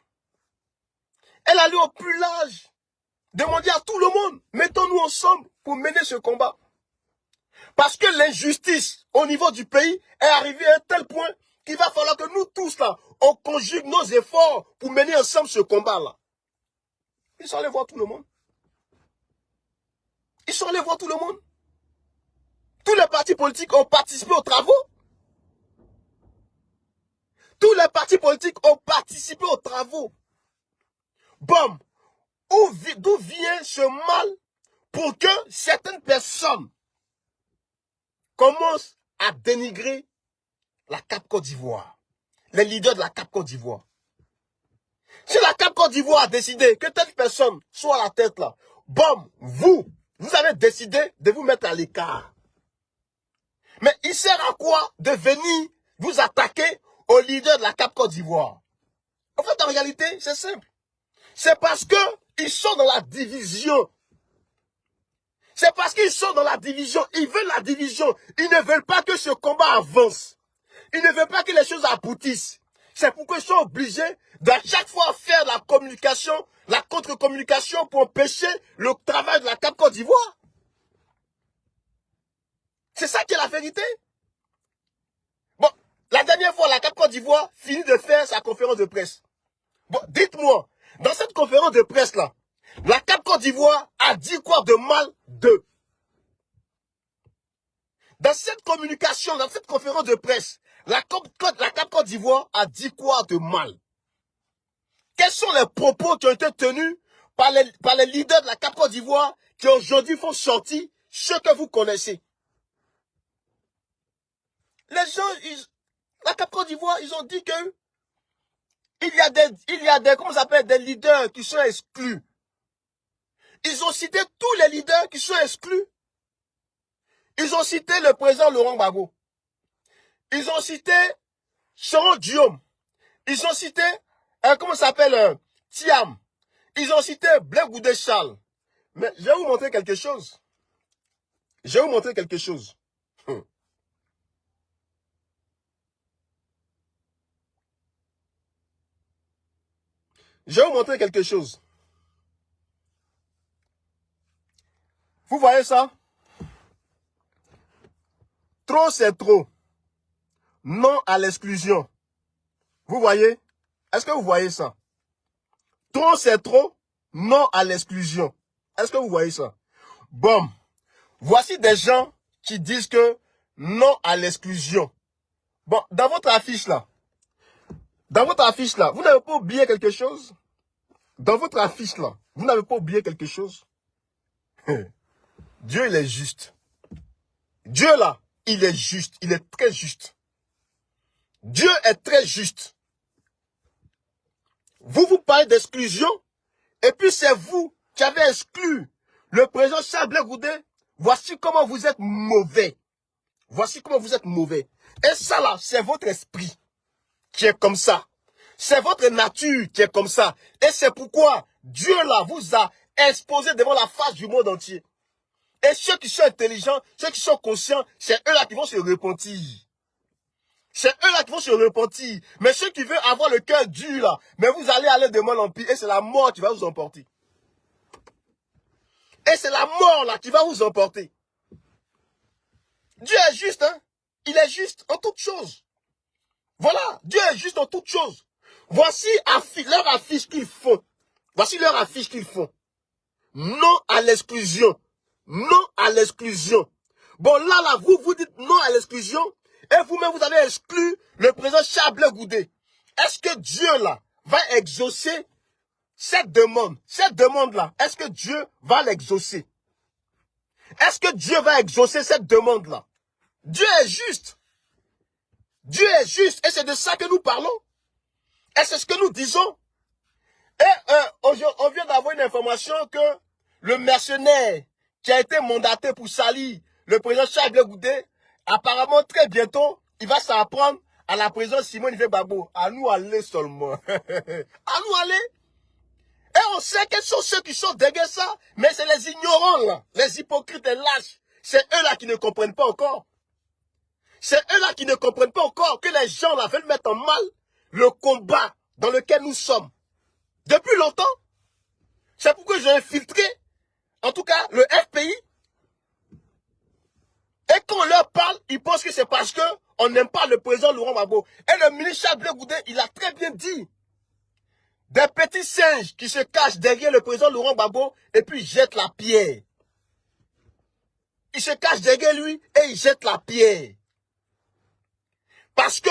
Elle allait au plus large, demander à tout le monde, mettons-nous ensemble pour mener ce combat. Parce que l'injustice au niveau du pays est arrivée à un tel point qu'il va falloir que nous tous là, on conjugue nos efforts pour mener ensemble ce combat-là. Ils sont allés voir tout le monde. Tous les partis politiques ont participé aux travaux. Bon, d'où vient ce mal pour que certaines personnes commencent à dénigrer la CAP Côte d'Ivoire, les leaders de la CAP Côte d'Ivoire. Si la CAP Côte d'Ivoire a décidé que telle personne soit à la tête là, bon, vous avez décidé de vous mettre à l'écart. Mais il sert à quoi de venir vous attaquer aux leaders de la CAP Côte d'Ivoire? En fait, en réalité, c'est simple. C'est parce qu'ils sont dans la division. Ils veulent la division. Ils ne veulent pas que ce combat avance. Ils ne veulent pas que les choses aboutissent. C'est pourquoi ils sont obligés d'à chaque fois faire la communication, la contre-communication pour empêcher le travail de la CAP Côte d'Ivoire. C'est ça qui est la vérité. Bon, la dernière fois, la CAP Côte d'Ivoire finit de faire sa conférence de presse. Bon, dites-moi, dans cette conférence de presse-là, la CAP Côte d'Ivoire a dit quoi de mal d'eux? Dans cette communication, dans cette conférence de presse, la CAP Côte d'Ivoire a dit quoi de mal? Quels sont les propos qui ont été tenus par les leaders de la CAP Côte d'Ivoire qui aujourd'hui font sortir ce que vous connaissez? Les gens, la CAP Côte d'Ivoire, ils ont dit que il y a des, comment ça s'appelle, des leaders qui sont exclus. Ils ont cité tous les leaders qui sont exclus. Ils ont cité le président Laurent Gbagbo. Ils ont cité Soron Diom. Ils ont cité, comment ça s'appelle, Thiam. Ils ont cité Blé Goudé Charles. Mais je vais vous montrer quelque chose. Je vais vous montrer quelque chose. Je vais vous montrer quelque chose. Vous voyez ça? Trop, c'est trop. Non à l'exclusion. Vous voyez? Est-ce que vous voyez ça? Trop, c'est trop. Non à l'exclusion. Est-ce que vous voyez ça? Bon. Voici des gens qui disent que non à l'exclusion. Bon, dans votre affiche là, vous n'avez pas oublié quelque chose? Dans votre affiche là, vous n'avez pas oublié quelque chose? Dieu, il est juste. Dieu là, il est juste. Il est très juste. Dieu est très juste. Vous parlez d'exclusion, et puis c'est vous qui avez exclu le président Charles Blé Goudé. Voici comment vous êtes mauvais. Voici comment vous êtes mauvais. Et ça là, c'est votre esprit qui est comme ça. C'est votre nature qui est comme ça. Et c'est pourquoi Dieu là vous a exposé devant la face du monde entier. Et ceux qui sont intelligents, ceux qui sont conscients, c'est eux là qui vont se repentir. C'est eux là qui vont se repentir. Mais ceux qui veulent avoir le cœur dur là, mais vous allez aller de mal en pire et c'est la mort qui va vous emporter. Et c'est la mort là qui va vous emporter. Dieu est juste, hein. Il est juste en toutes choses. Voilà, Dieu est juste en toutes choses. Voici leur affiche qu'ils font. Voici leur affiche qu'ils font. Non à l'exclusion. Non à l'exclusion. Bon, là, vous dites non à l'exclusion. Et vous-même, vous avez exclu le président Charles Blé Goudé. Est-ce que Dieu, là, va exaucer cette demande? Cette demande-là, est-ce que Dieu va l'exaucer? Est-ce que Dieu va exaucer cette demande-là? Dieu est juste. Dieu est juste. Et c'est de ça que nous parlons. Et c'est ce que nous disons. Et on vient d'avoir une information que le mercenaire qui a été mandaté pour salir le président Charles Blé Goudé, apparemment très bientôt, il va s'en prendre à la présidence Simone Veil Gbagbo. À nous aller seulement. À nous aller. Et on sait quels sont ceux qui sont derrière ça, mais c'est les ignorants là, les hypocrites et lâches. C'est eux là qui ne comprennent pas encore. C'est eux là qui ne comprennent pas encore que les gens là veulent mettre en mal le combat dans lequel nous sommes. Depuis longtemps. C'est pourquoi j'ai infiltré, en tout cas, le FPI. Et quand on leur parle, ils pensent que c'est parce qu'on n'aime pas le président Laurent Gbagbo. Et le ministre Charles Blé Goudé, il a très bien dit. Des petits singes qui se cachent derrière le président Laurent Gbagbo et puis jettent la pierre. Ils se cachent derrière lui et ils jettent la pierre. Parce que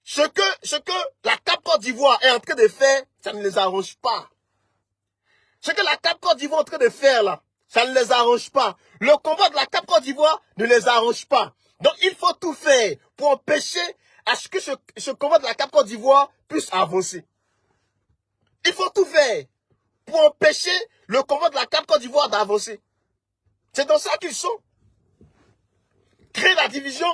ce que la CAP Côte d'Ivoire est en train de faire, ça ne les arrange pas. Ce que la CAP Côte d'Ivoire est en train de faire là, ça ne les arrange pas. Le combat de la CAP Côte d'Ivoire ne les arrange pas. Donc il faut tout faire pour empêcher à ce que ce combat de la CAP Côte d'Ivoire puisse avancer. Il faut tout faire pour empêcher le combat de la CAP Côte d'Ivoire d'avancer. C'est dans ça qu'ils sont. Créer la division,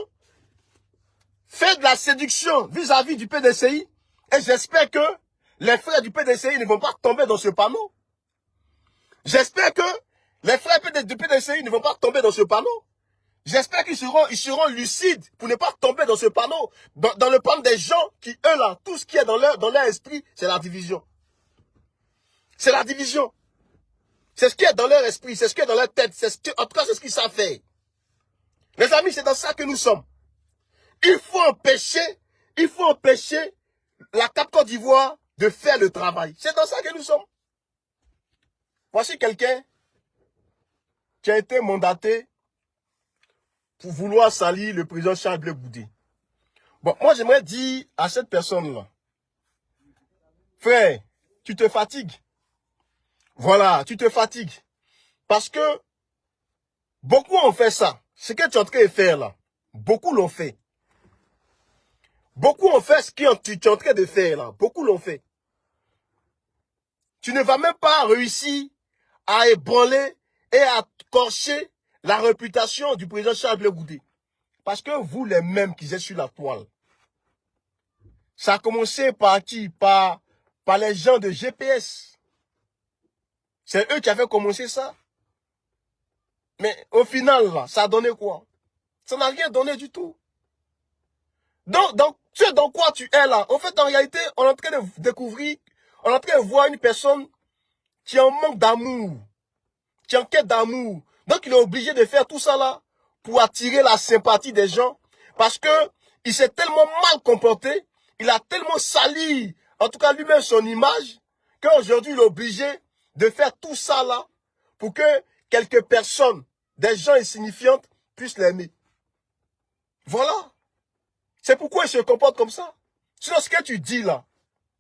faire de la séduction vis-à-vis du PDCI. Et j'espère que les frères du PDCI ne vont pas tomber dans ce panneau. J'espère que les frères du PDCI ne vont pas tomber dans ce panneau. J'espère qu'ils seront lucides pour ne pas tomber dans ce panneau. Dans le panneau des gens qui, eux là, tout ce qui est dans leur esprit, c'est la division. C'est la division. C'est ce qui est dans leur esprit, c'est ce qui est dans leur tête. En tout cas, c'est ce qu'ils savent faire. Les amis, c'est dans ça que nous sommes. Il faut empêcher la CAP Côte d'Ivoire de faire le travail. C'est dans ça que nous sommes. Voici quelqu'un qui a été mandaté pour vouloir salir le président Charles Blé Goudé. Bon, moi j'aimerais dire à cette personne-là, frère, tu te fatigues. Voilà, tu te fatigues. Parce que beaucoup ont fait ça. Ce que tu es en train de faire là, beaucoup l'ont fait. Beaucoup ont fait ce que tu es en train de faire là. Beaucoup l'ont fait. Tu ne vas même pas réussir à ébranler et à torcher la réputation du président Charles Blé Goudé. Parce que vous, les mêmes qui êtes sur la toile, ça a commencé par qui? Par les gens de GPS. C'est eux qui avaient commencé ça. Mais au final, là, ça a donné quoi? Ça n'a rien donné du tout. Donc, tu sais dans quoi tu es là? En fait, en réalité, on est en train de découvrir, on est en train de voir une personne qui est en manque d'amour, qui est en quête d'amour. Donc, il est obligé de faire tout ça là pour attirer la sympathie des gens. Parce que il s'est tellement mal comporté, il a tellement sali, en tout cas lui-même son image, qu'aujourd'hui, il est obligé de faire tout ça là pour que quelques personnes, des gens insignifiantes, puissent l'aimer. Voilà. C'est pourquoi il se comporte comme ça. Sinon, ce que tu dis là,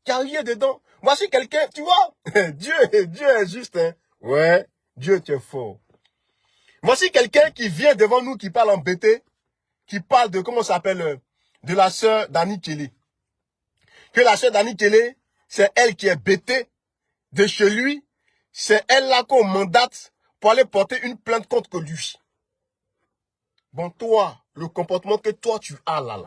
il n'y a rien dedans. Voici quelqu'un, tu vois, Dieu est juste, hein. Ouais, Dieu tu es fort. Voici quelqu'un qui vient devant nous, qui parle en bêté, qui parle de, comment ça s'appelle, de la sœur d'Annie Kelly. Que la sœur d'Annie Kelly, c'est elle qui est bêtée de chez lui. C'est elle là qu'on mandate pour aller porter une plainte contre lui. Bon, toi, le comportement que toi tu as là,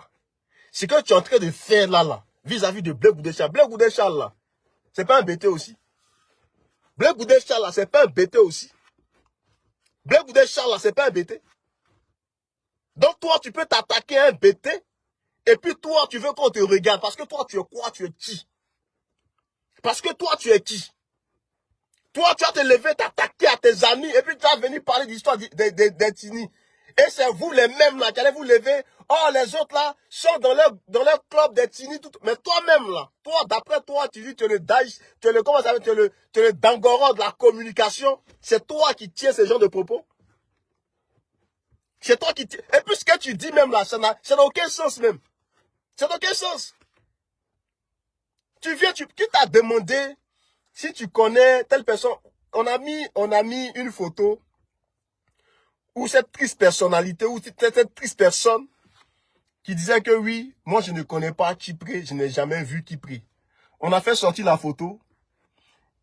ce que tu es en train de faire là, vis-à-vis de Blé Goudé-Charles. Blé Goudé-Charles, là, c'est pas un BT aussi. Blé Goudé-Charles, là, c'est pas un BT aussi. Blé Goudé-Charles, là, c'est pas un BT. Donc, toi, tu peux t'attaquer à un BT, et puis toi, tu veux qu'on te regarde, parce que toi, tu es quoi? Tu es qui? Parce que toi, tu es qui? Toi, tu vas te lever, t'attaquer à tes amis, et puis tu vas venir parler d'histoire d'Intini. Et c'est vous les mêmes là qui allez vous lever. Oh, les autres là sont dans leur club d'Intini. Mais toi-même là, toi, d'après toi, tu dis tu es le Daesh, tu es le, comment ça s'appelle, tu es le Dangoro de la communication. C'est toi qui tiens ce genre de propos. C'est toi qui tiens. Et puis ce que tu dis même là, ça n'a aucun sens même. Ça n'a aucun sens. Tu viens, qui t'a demandé si tu connais telle personne. On a mis une photo où cette triste personnalité, ou cette triste personne qui disait que oui, moi je ne connais pas Kipré, je n'ai jamais vu Kipré. On a fait sortir la photo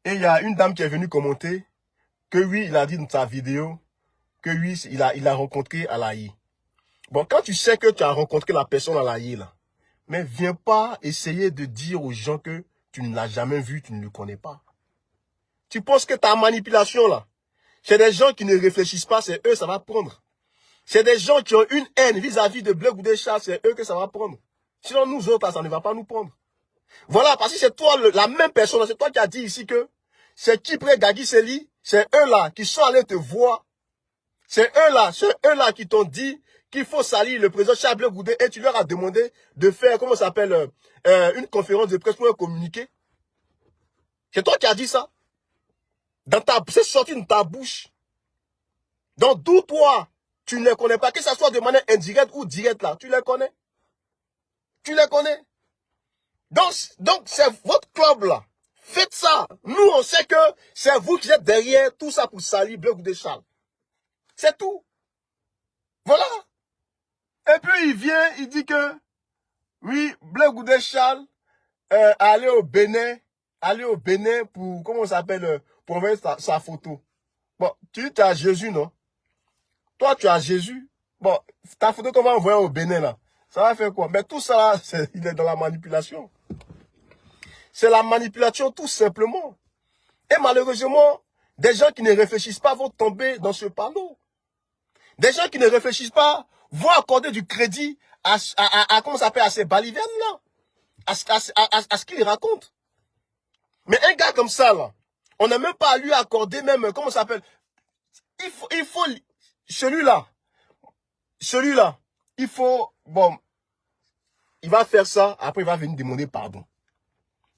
et il y a une dame qui est venue commenter que oui, il a dit dans sa vidéo que oui, il a rencontré Alaï. Bon, quand tu sais que tu as rencontré la personne Alaï là, mais viens pas essayer de dire aux gens que tu ne l'as jamais vu, tu ne le connais pas. Tu penses que ta manipulation là, c'est des gens qui ne réfléchissent pas, c'est eux, ça va prendre. C'est des gens qui ont une haine vis-à-vis de Blé Goudé-Charles, c'est eux que ça va prendre. Sinon, nous autres, là, ça ne va pas nous prendre. Voilà, parce que c'est toi, la même personne, c'est toi qui as dit ici que c'est Kipré Gagiseli, c'est eux là qui sont allés te voir. C'est eux là qui t'ont dit qu'il faut salir le président Charles Blé Goudé et tu leur as demandé de faire, comment ça s'appelle, une conférence de presse pour un communiqué. C'est toi qui as dit ça. C'est sorti de ta bouche. Donc, d'où toi, tu ne les connais pas, que ce soit de manière indirecte ou directe là, tu les connais. Tu les connais. Donc c'est votre club là. Faites ça. Nous, on sait que c'est vous qui êtes derrière tout ça pour salir Blé Goudé-Charles. C'est tout. Voilà. Et puis, il vient, il dit que, oui, Blé Goudé-Charles aller au Bénin pour, comment ça s'appelle, pour envoyer sa photo. Bon, tu as Jésus, non? Toi, tu as Jésus. Bon, ta photo qu'on va envoyer au Bénin, là, ça va faire quoi? Mais tout ça, là, il est dans la manipulation. C'est la manipulation, tout simplement. Et malheureusement, des gens qui ne réfléchissent pas vont tomber dans ce panneau. Des gens qui ne réfléchissent pas vont accorder du crédit comment ça s'appelle, à ces balivernes-là. À ce qu'ils racontent. Mais un gars comme ça, là, on n'a même pas à lui accorder même, comment ça s'appelle? Il faut, celui-là, il faut, bon, il va faire ça, après il va venir demander pardon.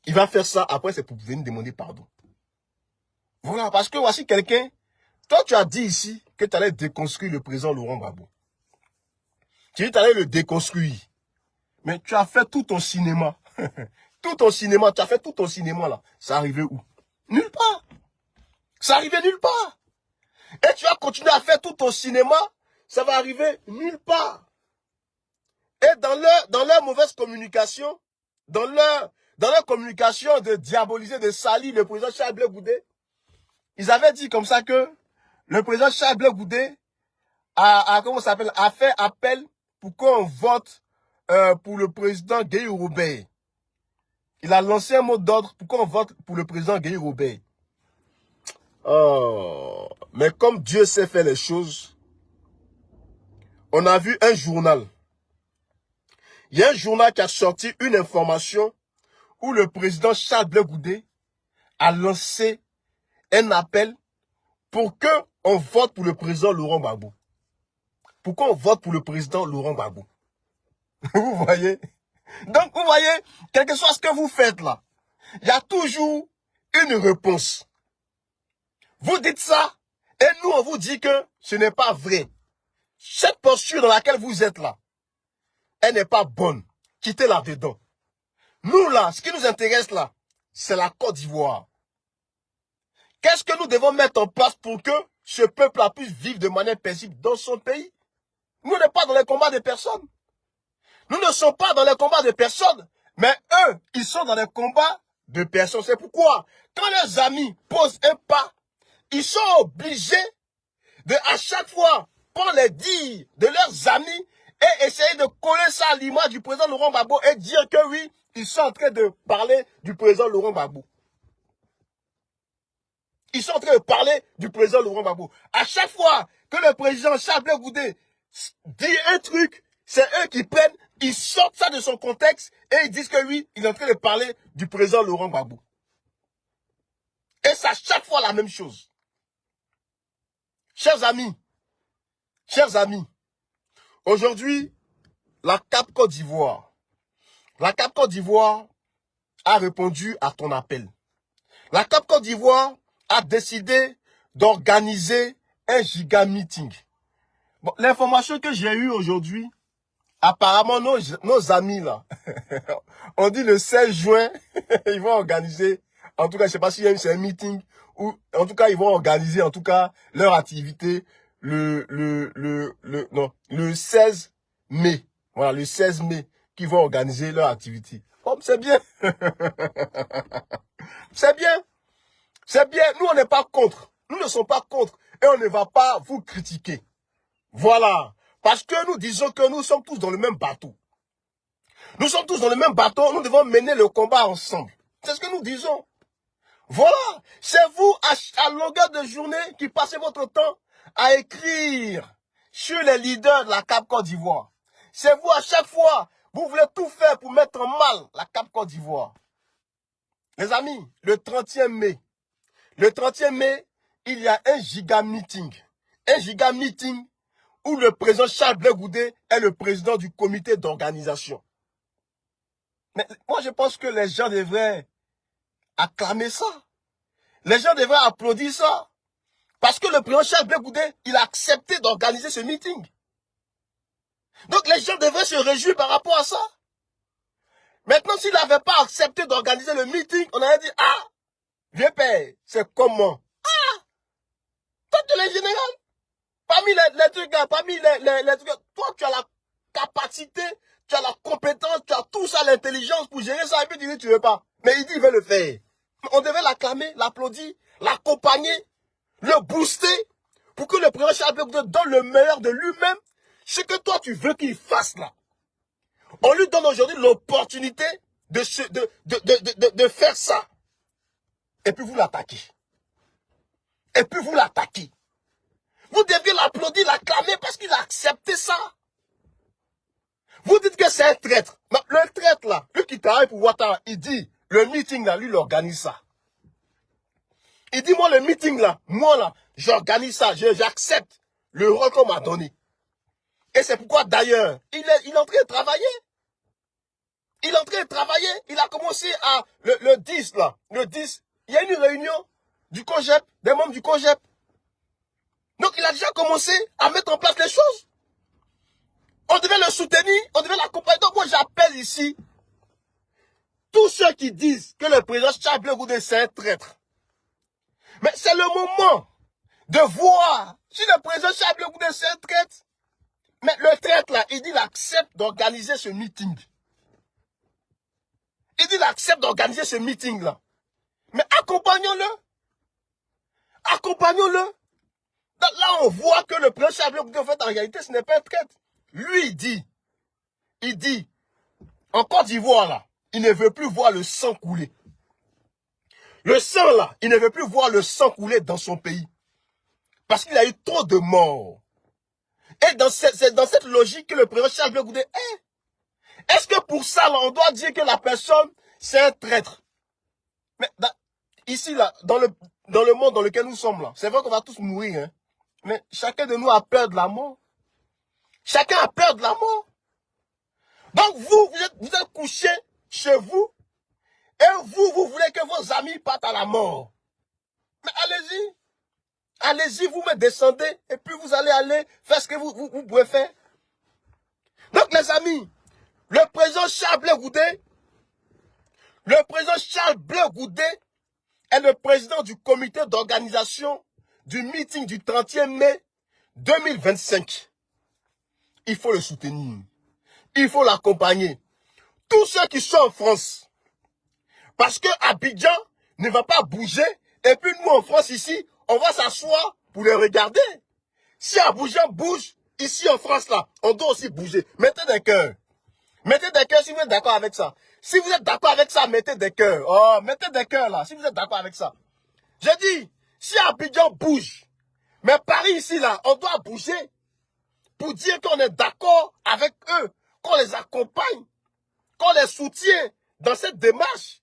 Il va faire ça, après c'est pour venir demander pardon. Voilà, parce que voici quelqu'un, toi tu as dit ici que tu allais déconstruire le président Laurent Gbagbo. Tu dis que tu allais le déconstruire. Mais tu as fait tout ton cinéma. Tout ton cinéma, tu as fait tout ton cinéma là. Ça arrivait où? Nulle part. Ça arrivait nulle part. Et tu vas continuer à faire tout ton cinéma, ça va arriver nulle part. Et dans leur mauvaise communication, dans leur communication de diaboliser, de salir le président Charles Blé Goudé, ils avaient dit comme ça que le président Charles Blé Goudé comment ça s'appelle, a fait appel pour qu'on vote pour le président Gueye Robert. Il a lancé un mot d'ordre pour qu'on vote pour le président Gueye Robert. Oh, mais comme Dieu sait faire les choses, on a vu un journal. Il y a un journal qui a sorti une information où le président Charles Blé Goudé a lancé un appel pour qu'on vote pour le président Laurent Gbagbo. Pour qu'on vote pour le président Laurent Gbagbo. Vous voyez? Donc, vous voyez, quel que soit ce que vous faites là, il y a toujours une réponse. Vous dites ça, et nous, on vous dit que ce n'est pas vrai. Cette posture dans laquelle vous êtes là, elle n'est pas bonne. Quittez là-dedans. Nous, là, ce qui nous intéresse là, c'est la Côte d'Ivoire. Qu'est-ce que nous devons mettre en place pour que ce peuple-là puisse vivre de manière paisible dans son pays? Nous ne sommes pas dans les combats de personnes. Nous ne sommes pas dans les combats de personnes, mais eux, ils sont dans les combats de personnes. C'est pourquoi, quand leurs amis posent un pas, ils sont obligés de, à chaque fois, prendre les dires de leurs amis et essayer de coller ça à l'image du président Laurent Gbagbo et dire que oui, ils sont en train de parler du président Laurent Gbagbo. Ils sont en train de parler du président Laurent Gbagbo. À chaque fois que le président Charles Blé Goudé dit un truc, c'est eux qui prennent, ils sortent ça de son contexte et ils disent que oui, il est en train de parler du président Laurent Gbagbo. Et c'est à chaque fois la même chose. Chers amis, aujourd'hui, la CAP Côte d'Ivoire a répondu à ton appel. La CAP Côte d'Ivoire a décidé d'organiser un giga meeting. Bon, l'information que j'ai eue aujourd'hui, apparemment nos amis là, on dit le 16 juin, ils vont organiser, en tout cas je ne sais pas si c'est un meeting, ou en tout cas ils vont organiser en tout cas leur activité le 16 mai. Voilà, le 16 mai, qu'ils vont organiser leur activité. Bon, c'est bien. C'est bien. C'est bien. Nous, on n'est pas contre. Nous ne sommes pas contre. Et on ne va pas vous critiquer. Voilà. Parce que nous disons que nous sommes tous dans le même bateau. Nous sommes tous dans le même bateau. Nous devons mener le combat ensemble. C'est ce que nous disons. Voilà. C'est vous, à longueur de journée, qui passez votre temps à écrire sur les leaders de la CAP Côte d'Ivoire. C'est vous, à chaque fois, vous voulez tout faire pour mettre en mal la CAP Côte d'Ivoire. Les amis, le 30e mai, il y a un giga meeting. Un giga meeting où le président Charles Blé Goudé est le président du comité d'organisation. Mais moi, je pense que les gens devraient acclamer ça. Les gens devraient applaudir ça. Parce que le président Charles Blé Goudé, il a accepté d'organiser ce meeting. Donc les gens devraient se réjouir par rapport à ça. Maintenant, s'il n'avait pas accepté d'organiser le meeting, on aurait dit, ah, vieux père, c'est comment? Ah, toi tu es général. Parmi les trucs, parmi les trucs, toi tu as la capacité, tu as la compétence, tu as tout ça, l'intelligence pour gérer ça, et puis tu dis tu veux pas. Mais il dit il veut le faire. On devait l'acclamer, l'applaudir, l'accompagner, le booster, pour que le président Charles Blé Goudé donne le meilleur de lui-même. Ce que toi tu veux qu'il fasse là. On lui donne aujourd'hui l'opportunité de faire ça. Et puis vous l'attaquez. Et puis vous l'attaquez. Vous deviez l'applaudir, l'acclamer parce qu'il a accepté ça. Vous dites que c'est un traître. Mais le traître là, lui qui travaille pour Ouattara, il dit, le meeting là, lui il organise ça. Il dit, moi le meeting là, moi là, j'organise ça, j'accepte le rôle qu'on m'a donné. Et c'est pourquoi d'ailleurs, il est en train de travailler. Il est en train de travailler. Il a commencé à le 10 là. Le 10, il y a une réunion du COGEP, des membres du COGEP. Donc il a déjà commencé à mettre en place les choses. On devait le soutenir, on devait l'accompagner. Donc moi j'appelle ici tous ceux qui disent que le président Charles Blé Goudé c'est un traître. Mais c'est le moment de voir si le président Charles Blé Goudé c'est un traître. Mais le traître là, il dit qu'il accepte d'organiser ce meeting. Il dit qu'il accepte d'organiser ce meeting là. Mais accompagnons-le. Accompagnons-le. Là on voit que le président Charles Blé Goudé en fait en réalité ce n'est pas un traître. Lui il dit, en Côte d'Ivoire là, il ne veut plus voir le sang couler. Le sang là, il ne veut plus voir le sang couler dans son pays. Parce qu'il a eu trop de morts. Et c'est dans cette logique que le président Charles Blé Goudé est. Est-ce que pour ça, là, on doit dire que la personne, c'est un traître? Mais ici, là, dans le monde dans lequel nous sommes, là, c'est vrai qu'on va tous mourir, hein. Mais chacun de nous a peur de la mort. Chacun a peur de la mort. Donc vous êtes couché chez vous, et vous voulez que vos amis partent à la mort. Mais allez-y. Allez-y, vous me descendez, et puis vous allez aller faire ce que vous pouvez faire. Donc les amis, le président Charles Blé Goudé, est le président du comité d'organisation du meeting du 30e mai 2025. Il faut le soutenir. Il faut l'accompagner. Tous ceux qui sont en France, parce que Abidjan ne va pas bouger, et puis nous en France ici, on va s'asseoir pour les regarder. Si Abidjan bouge, ici en France là, on doit aussi bouger. Mettez des cœurs. Mettez des cœurs si vous êtes d'accord avec ça. Si vous êtes d'accord avec ça, mettez des cœurs. Oh, mettez des cœurs là, si vous êtes d'accord avec ça. J'ai dit, si Abidjan bouge, mais Paris ici là, on doit bouger pour dire qu'on est d'accord avec eux, qu'on les accompagne, qu'on les soutient dans cette démarche.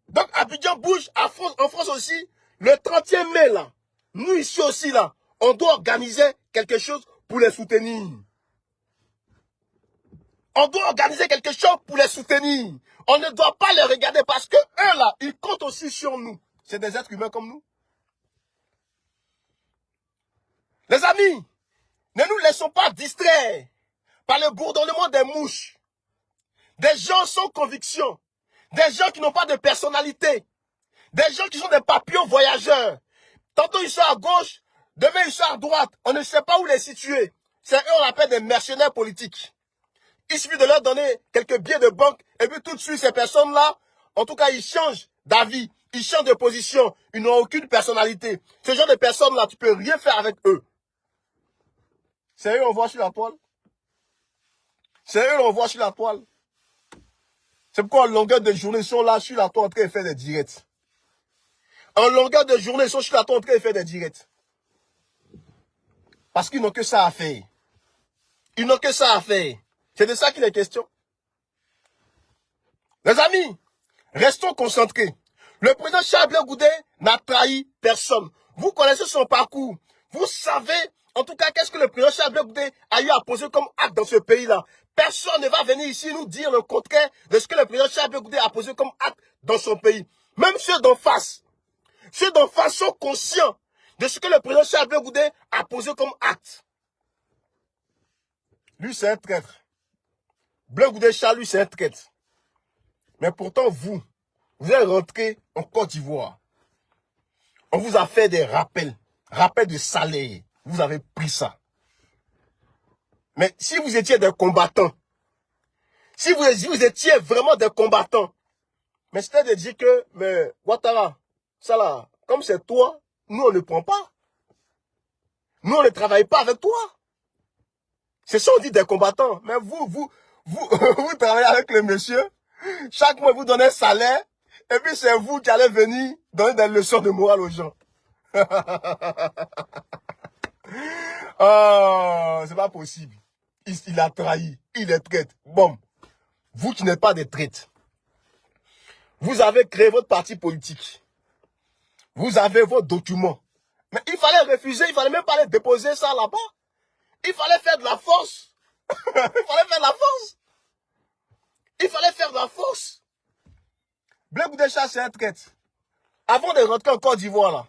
Donc Abidjan bouge, en France aussi, le 30e mai là, nous ici aussi là, on doit organiser quelque chose pour les soutenir. On doit organiser quelque chose pour les soutenir. On ne doit pas les regarder parce que eux là, ils comptent aussi sur nous. C'est des êtres humains comme nous. Les amis, ne nous laissons pas distraire par le bourdonnement des mouches. Des gens sans conviction. Des gens qui n'ont pas de personnalité. Des gens qui sont des papillons voyageurs. Tantôt ils sont à gauche, demain ils sont à droite. On ne sait pas où les situer. C'est eux on appelle des mercenaires politiques. Il suffit de leur donner quelques billets de banque et puis tout de suite ces personnes-là, en tout cas ils changent d'avis, ils changent de position, ils n'ont aucune personnalité. Ce genre de personnes-là, tu peux rien faire avec eux. C'est eux on voit sur la toile. C'est eux on voit sur la toile. C'est pourquoi en longueur de journée, ils sont là sur la toile en train de faire des directs. En longueur de journée, ils sont sur la toile en train de faire des directs. Parce qu'ils n'ont que ça à faire. Ils n'ont que ça à faire. C'est de ça qu'il est question. Les amis, restons concentrés. Le président Charles Blé Goudé n'a trahi personne. Vous connaissez son parcours. Vous savez, en tout cas, qu'est-ce que le président Charles Blé Goudé a eu à poser comme acte dans ce pays-là. Personne ne va venir ici nous dire le contraire de ce que le président Charles Blé Goudé a posé comme acte dans son pays. Même ceux d'en face. Ceux d'en face sont conscients de ce que le président Charles Blé Goudé a posé comme acte. Lui, c'est un traître. Blé Goudé Charles, lui, c'est un traître. Mais pourtant, vous êtes rentré en Côte d'Ivoire. On vous a fait des rappels de salaire. Vous avez pris ça. Mais si vous étiez des combattants, si vous étiez vraiment des combattants, mais c'était de dire que, mais Ouattara, ça là, comme c'est toi, nous on ne prend pas. Nous on ne travaille pas avec toi. C'est ça on dit des combattants. Mais vous travaillez avec le monsieur, chaque mois vous donnez un salaire, et puis c'est vous qui allez venir donner des leçons de morale aux gens. Oh, c'est pas possible. Il a trahi, il est traître. Bon, vous qui n'êtes pas des traîtres, vous avez créé votre parti politique. Vous avez vos documents. Mais il fallait refuser, il fallait même pas aller déposer ça là-bas. Il fallait faire de la force. Il fallait faire de la force. Il fallait faire de la force. Blé Goudé Charles, c'est un traître. Avant de rentrer en Côte d'Ivoire, là,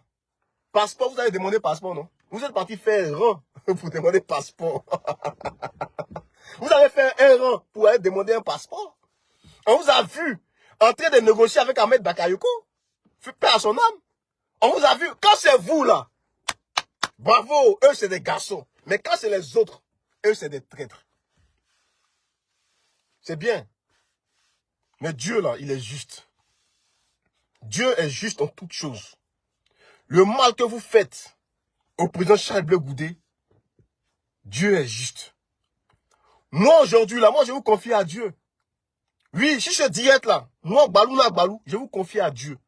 passeport, vous avez demandé passeport, non? Vous êtes parti faire un rang pour demander passeport. Vous avez fait un rang pour aller demander un passeport. On vous a vu en train de négocier avec Ahmed Bakayoko. Paix à son âme. On vous a vu, quand c'est vous là, bravo, eux c'est des garçons. Mais quand c'est les autres, eux c'est des traîtres. C'est bien. Mais Dieu là, il est juste. Dieu est juste en toutes choses. Le mal que vous faites au président Charles Blé Goudé, Dieu est juste. Moi aujourd'hui là, moi je vous confie à Dieu. Oui, si je diète là, moi Balou, je vous confie à Dieu.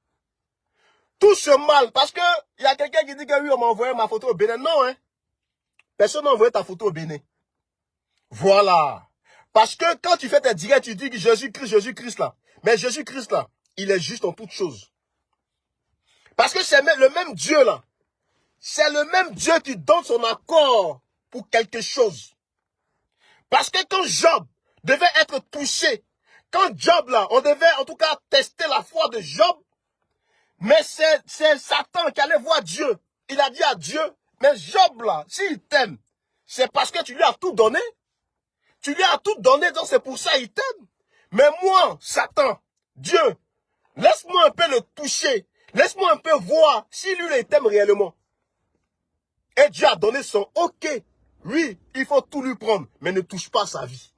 Tout ce mal, parce que il y a quelqu'un qui dit que oui, on m'a envoyé ma photo au Bénin. Non, hein. Personne n'a envoyé ta photo au Bénin. Voilà. Parce que quand tu fais tes directs, tu dis que Jésus-Christ là. Mais Jésus-Christ là, il est juste en toutes choses. Parce que c'est le même Dieu là. C'est le même Dieu qui donne son accord pour quelque chose. Parce que quand Job devait être touché, quand Job là, on devait en tout cas tester la foi de Job, mais c'est Satan qui allait voir Dieu. Il a dit à Dieu, mais Job là, s'il t'aime, c'est parce que tu lui as tout donné. Tu lui as tout donné, donc c'est pour ça qu'il t'aime. Mais moi, Satan, Dieu, laisse-moi un peu le toucher. Laisse-moi un peu voir si lui il t'aime réellement. Et Dieu a donné son OK. Oui, il faut tout lui prendre, mais ne touche pas sa vie.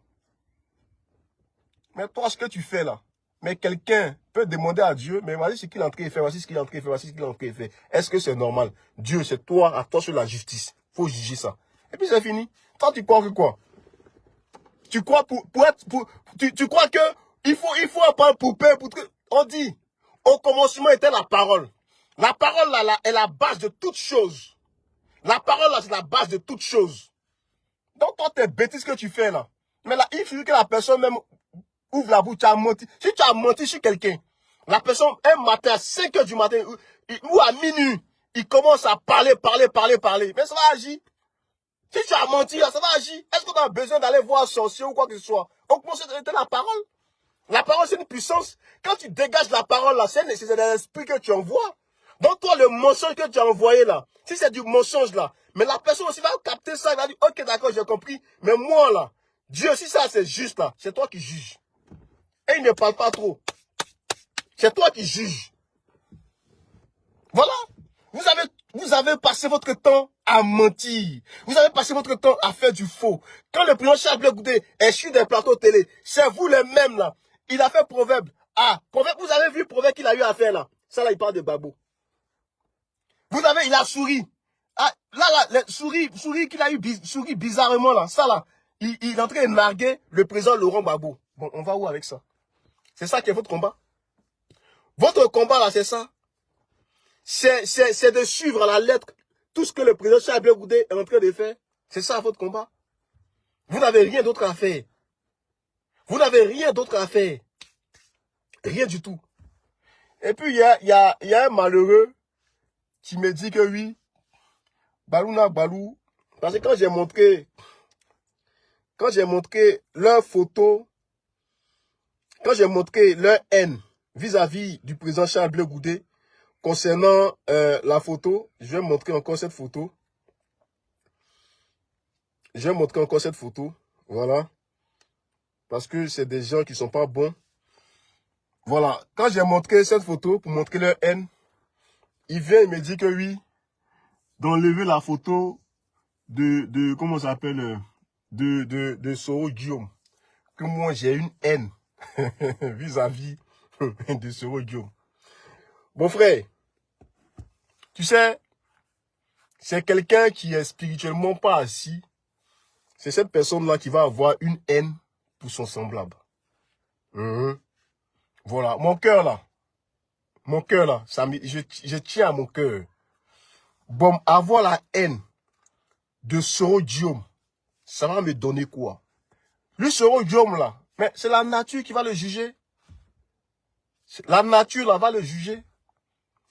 Mais toi, ce que tu fais là, mais quelqu'un peut demander à Dieu, mais voici ce qu'il est en train de faire, voici ce qu'il est en train de faire, voici ce qu'il est en train de faire. Est-ce que c'est normal? Dieu, c'est toi, à toi sur la justice. Il faut juger ça. Et puis c'est fini. Toi, tu crois que quoi? Tu crois tu crois que Il faut apprendre pour paix. On dit, au commencement était la parole. La parole là, est la base de toute chose. La parole là, c'est la base de toute chose. Donc, toi, tes bêtises que tu fais là. Mais là, il suffit que la personne même ouvre la bouche, tu as menti. Si tu as menti sur quelqu'un, la personne, un matin à 5 h du matin ou à minuit, il commence à parler. Mais ça va agir. Si tu as menti, là, ça va agir. Est-ce qu'on a besoin d'aller voir un sorcier ou quoi que ce soit? On commence à traiter la parole. La parole, c'est une puissance. Quand tu dégages la parole là, c'est l'esprit que tu envoies. Donc toi, le mensonge que tu as envoyé là, si c'est du mensonge là, mais la personne aussi va capter ça, il va dire, ok d'accord, j'ai compris, mais moi là, Dieu, si ça c'est juste là, c'est toi qui juges. Et il ne parle pas trop. C'est toi qui juges. Voilà. Vous avez passé votre temps à mentir. Vous avez passé votre temps à faire du faux. Quand le président Charles Blé Goudé est sur des plateaux télé, c'est vous les mêmes là. Il a fait proverbe. Ah, proverbe, vous avez vu le proverbe qu'il a eu à faire là. Ça là, il parle de Gbagbo. Il a souri. Ah, là, souris qu'il a eu, souris bizarrement là. Ça là, il est en train de narguer le président Laurent Gbagbo. Bon, on va où avec ça? C'est ça qui est votre combat? Votre combat là, c'est ça? C'est de suivre à la lettre tout ce que le président Charles Blé Goudé est en train de faire. C'est ça votre combat? Vous n'avez rien d'autre à faire. Vous n'avez rien d'autre à faire. Rien du tout. Et puis, il y a un malheureux qui me dit que oui, Balouna Balou, parce que quand j'ai montré leur photo, quand j'ai montré leur haine vis-à-vis du président Charles Blé Goudé, concernant la photo, je vais montrer encore cette photo. Voilà. Parce que c'est des gens qui ne sont pas bons. Voilà. Quand j'ai montré cette photo pour montrer leur haine, il vient et me dit que oui, d'enlever la photo comment ça s'appelle, de Soro Guillaume. Que moi, j'ai une haine vis-à-vis de Soro Guillaume. Bon frère, tu sais, c'est quelqu'un qui est spirituellement pas assis. C'est cette personne-là qui va avoir une haine pour son semblable. Voilà, mon cœur là, je tiens à mon cœur. Bon, avoir la haine de Soro Guillaume, ça va me donner quoi? Lui, Soro Guillaume là, mais c'est la nature qui va le juger. La nature là va le juger.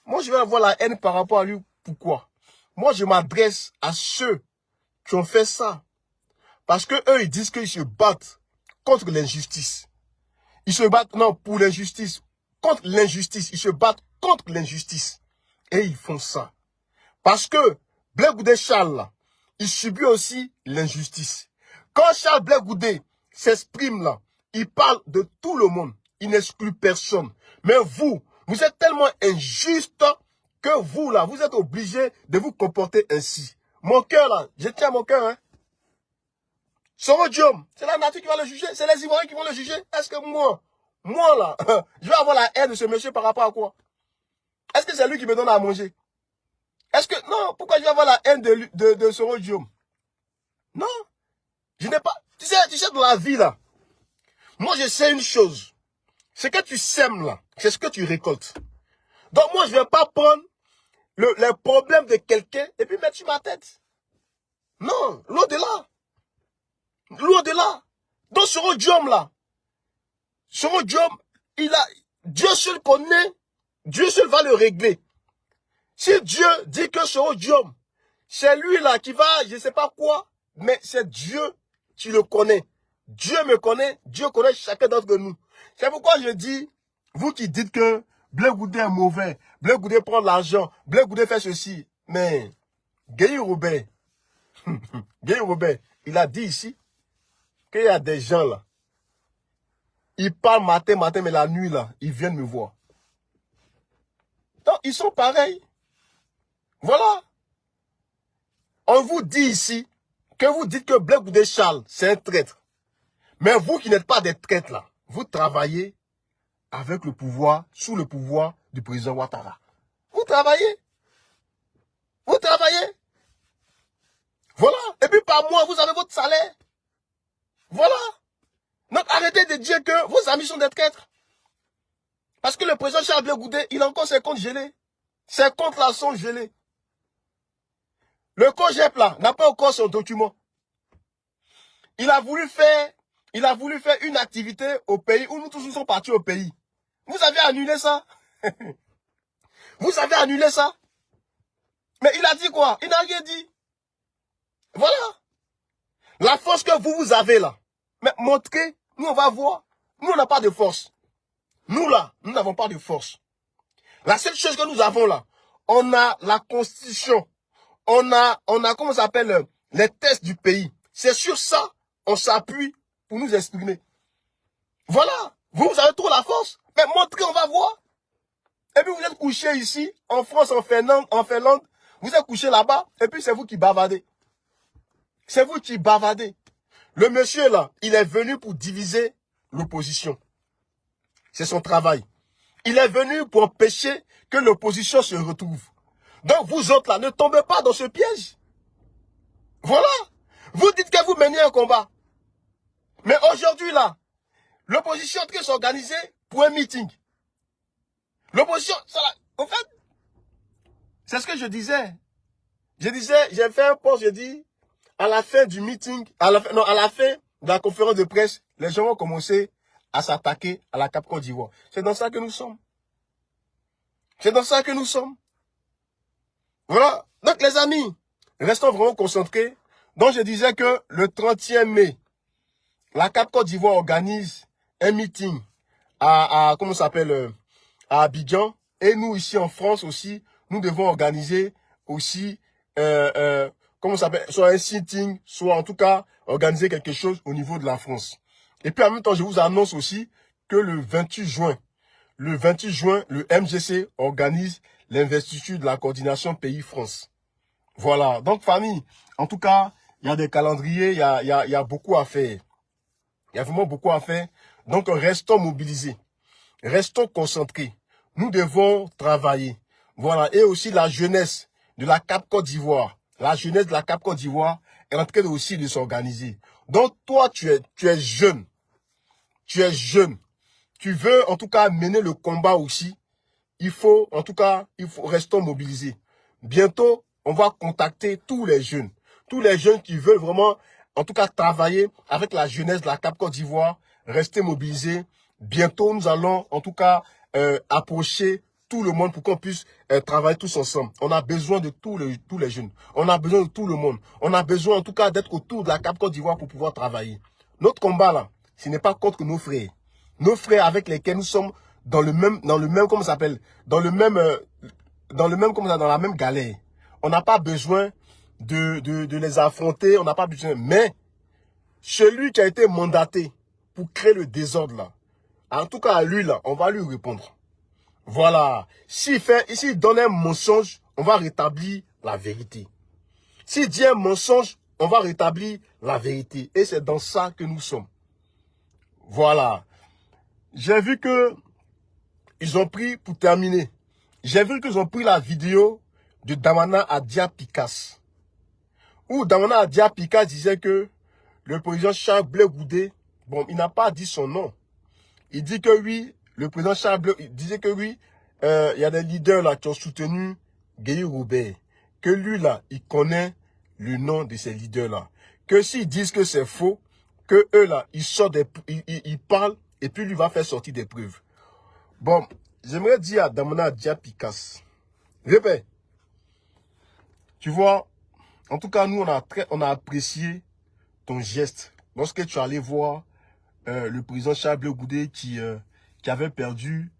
Moi, je vais avoir la haine par rapport à lui. Pourquoi? Moi, je m'adresse à ceux qui ont fait ça. Parce que eux, ils disent qu'ils se battent contre l'injustice. Ils se battent, non, pour l'injustice. Contre l'injustice. Ils se battent contre l'injustice. Et ils font ça. Parce que Blé Goudé Charles, là, il subit aussi l'injustice. Quand Charles Blé Goudé s'exprime là, il parle de tout le monde. Il n'exclut personne. Mais vous êtes tellement injuste que vous là, vous êtes obligé de vous comporter ainsi. Mon cœur là, je tiens à mon cœur, hein. Soro Guillaume, c'est la nature qui va le juger, c'est les Ivoiriens qui vont le juger. Est-ce que moi là, je vais avoir la haine de ce monsieur par rapport à quoi? Est-ce que c'est lui qui me donne à manger? Est-ce que, non, pourquoi je vais avoir la haine de Soro Guillaume? Non, je n'ai pas, tu sais, dans la vie là, moi je sais une chose, ce que tu sèmes là, c'est ce que tu récoltes. Donc moi je ne vais pas prendre les problèmes de quelqu'un et puis mettre sur ma tête. Non, loin de là. Loin de là. Donc Soro Guillaume là, Soro Guillaume, Dieu seul connaît, Dieu seul va le régler. Si Dieu dit que Soro Guillaume, c'est lui là qui va, je ne sais pas quoi, mais c'est Dieu qui le connaît. Dieu me connaît, Dieu connaît chacun d'entre nous. C'est pourquoi je dis, vous qui dites que Blé Goudé est mauvais, Blé Goudé prend de l'argent, Blé Goudé fait ceci, mais Gueye Robert, il a dit ici qu'il y a des gens là, ils parlent matin, mais la nuit là, ils viennent me voir. Donc, ils sont pareils. Voilà. On vous dit ici que vous dites que Blé Goudé Charles, c'est un traître. Mais vous qui n'êtes pas des traîtres là, vous travaillez avec le pouvoir, sous le pouvoir du président Ouattara. Vous travaillez. Vous travaillez. Voilà. Et puis par mois, vous avez votre salaire. Voilà. Non, Donc arrêtez de dire que vos amis sont des traîtres. Parce que le président Charles Blé Goudé, il a encore ses comptes gelés. Ces comptes-là sont gelés. Le COGEP là n'a pas encore son document. Il a voulu faire une activité au pays où nous tous nous sommes partis au pays. Vous avez annulé ça. Vous avez annulé ça. Mais il a dit quoi? Il n'a rien dit. Voilà. La force que vous avez là. Mais montrez, nous on va voir. Nous on n'a pas de force. Nous là, nous n'avons pas de force. La seule chose que nous avons là, on a la constitution. On a comment ça s'appelle, les tests du pays. C'est sur ça, on s'appuie pour nous exprimer. Voilà. Vous avez trop la force. Mais montrez, on va voir. Et puis vous êtes couché ici, en France, en Finlande. Vous êtes couché là-bas, et puis c'est vous qui bavardez. C'est vous qui bavardez. Le monsieur là, il est venu pour diviser l'opposition. C'est son travail. Il est venu pour empêcher que l'opposition se retrouve. Donc vous autres là, ne tombez pas dans ce piège. Voilà. Vous dites que vous menez un combat. Mais aujourd'hui là, l'opposition est en train de s'organiser pour un meeting. L'opposition, en fait, c'est ce que je disais. J'ai fait un post, j'ai dit, à la fin du meeting, à la fin de la conférence de presse, les gens vont commencer à s'attaquer à la Cap Côte d'Ivoire. C'est dans ça que nous sommes. C'est dans ça que nous sommes. Voilà. Donc les amis, restons vraiment concentrés. Donc je disais que le 30e mai, la Cap Côte d'Ivoire organise un meeting comment ça s'appelle, à Abidjan. Et nous ici en France aussi, nous devons organiser aussi, comment ça s'appelle, soit un sitting, soit en tout cas organiser quelque chose au niveau de la France. Et puis en même temps, je vous annonce aussi que le 28 juin, le MGC organise l'investiture de la coordination pays France. Voilà. Donc famille, en tout cas, il y a des calendriers, il y a beaucoup à faire. Il y a vraiment beaucoup à faire. Donc restons mobilisés. Restons concentrés. Nous devons travailler. Voilà. Et aussi la jeunesse de la Cap Côte d'Ivoire. La jeunesse de la Cap Côte d'Ivoire est en train aussi de s'organiser. Donc toi, tu es jeune. Tu es jeune. Tu veux en tout cas mener le combat aussi. Il faut restons mobilisés. Bientôt, on va contacter tous les jeunes. Tous les jeunes qui veulent vraiment, en tout cas, travailler avec la jeunesse de la Cap Côte d'Ivoire. Restez mobilisés. Bientôt, nous allons, en tout cas, approcher tout le monde pour qu'on puisse travailler tous ensemble. On a besoin de tous les jeunes. On a besoin de tout le monde. On a besoin, en tout cas, d'être autour de la Cap Côte d'Ivoire pour pouvoir travailler. Notre combat, là, ce n'est pas contre nos frères. Nos frères avec lesquels nous sommes dans le même, comment ça s'appelle, dans la même galère. On n'a pas besoin de les affronter, on n'a pas besoin. Mais, celui qui a été mandaté pour créer le désordre là, en tout cas à lui là, on va lui répondre. Voilà. S'il donne un mensonge, on va rétablir la vérité. S'il dit un mensonge, on va rétablir la vérité. Et c'est dans ça que nous sommes. Voilà. J'ai vu que ils ont pris, pour terminer, j'ai vu qu'ils ont pris la vidéo de Damana Adia Pikas. Où Damana Adia Pikas disait que le président Charles Blé Goudé, bon, il n'a pas dit son nom. Il dit que oui, le président Charles Blé, il disait que oui, il y a des leaders là qui ont soutenu Guéhi Robert. Que lui là, il connaît le nom de ces leaders là. Que s'ils disent que c'est faux, que eux là, ils parlent et puis lui va faire sortir des preuves. Bon, j'aimerais dire à Damana Adia Pikas, répète, tu vois, en tout cas, nous, on a apprécié ton geste lorsque tu allais voir le président Charles Blé Goudé qui avait perdu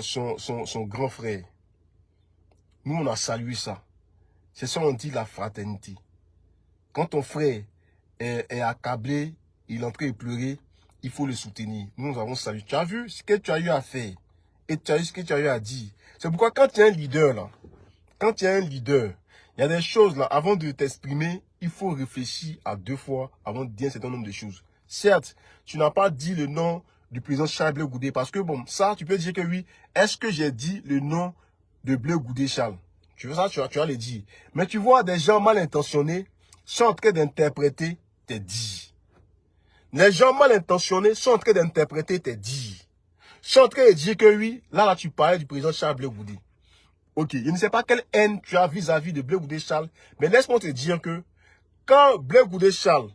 son grand frère. Nous, on a salué ça. C'est ça, on dit la fraternité. Quand ton frère est accablé, il est en train de pleurer, il faut le soutenir. Nous avons salué. Tu as vu ce que tu as eu à faire et tu as eu ce que tu as eu à dire. C'est pourquoi quand tu es un leader, là, quand tu es un leader, il y a des choses là, avant de t'exprimer, il faut réfléchir à 2 fois avant de dire un certain nombre de choses. Certes, tu n'as pas dit le nom du président Charles Blé Goudé parce que bon, ça, tu peux dire que oui, est-ce que j'ai dit le nom de Blé Goudé Charles? Tu veux ça, tu vas le dire. Mais tu vois, des gens mal intentionnés sont en train d'interpréter tes dits. Les gens mal intentionnés sont en train d'interpréter tes dires. Sont en train de dire que oui, là tu parlais du président Charles Blé Goudé. Ok, je ne sais pas quelle haine tu as vis-à-vis de Blé Goudé Charles, mais laisse-moi te dire que quand Blé Goudé Charles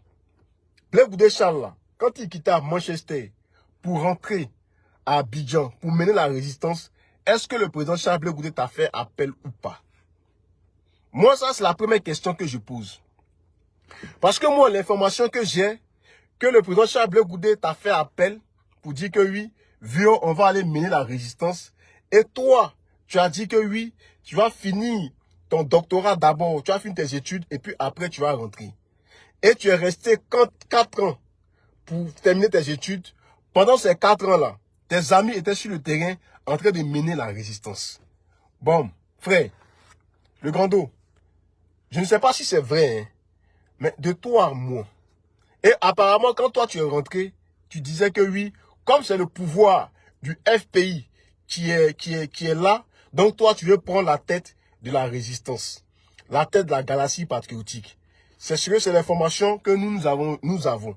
là, quand il quittait Manchester pour rentrer à Abidjan, pour mener la résistance, est-ce que le président Charles Blé Goudé t'a fait appel ou pas? Moi, ça, c'est la première question que je pose. Parce que moi, l'information que j'ai, que le président Charles Blé Goudé t'a fait appel pour dire que oui, viens, on va aller mener la résistance. Et toi, tu as dit que oui, tu vas finir ton doctorat d'abord, tu vas finir tes études et puis après tu vas rentrer. Et tu es resté 4 ans pour terminer tes études. Pendant ces 4 ans-là, tes amis étaient sur le terrain en train de mener la résistance. Bon, frère, le grand dos, je ne sais pas si c'est vrai, hein, mais de toi à moi. Et apparemment, quand toi tu es rentré, tu disais que oui, comme c'est le pouvoir du FPI qui est là, donc toi tu veux prendre la tête de la résistance, la tête de la galaxie patriotique. C'est sûr que c'est l'information que nous avons.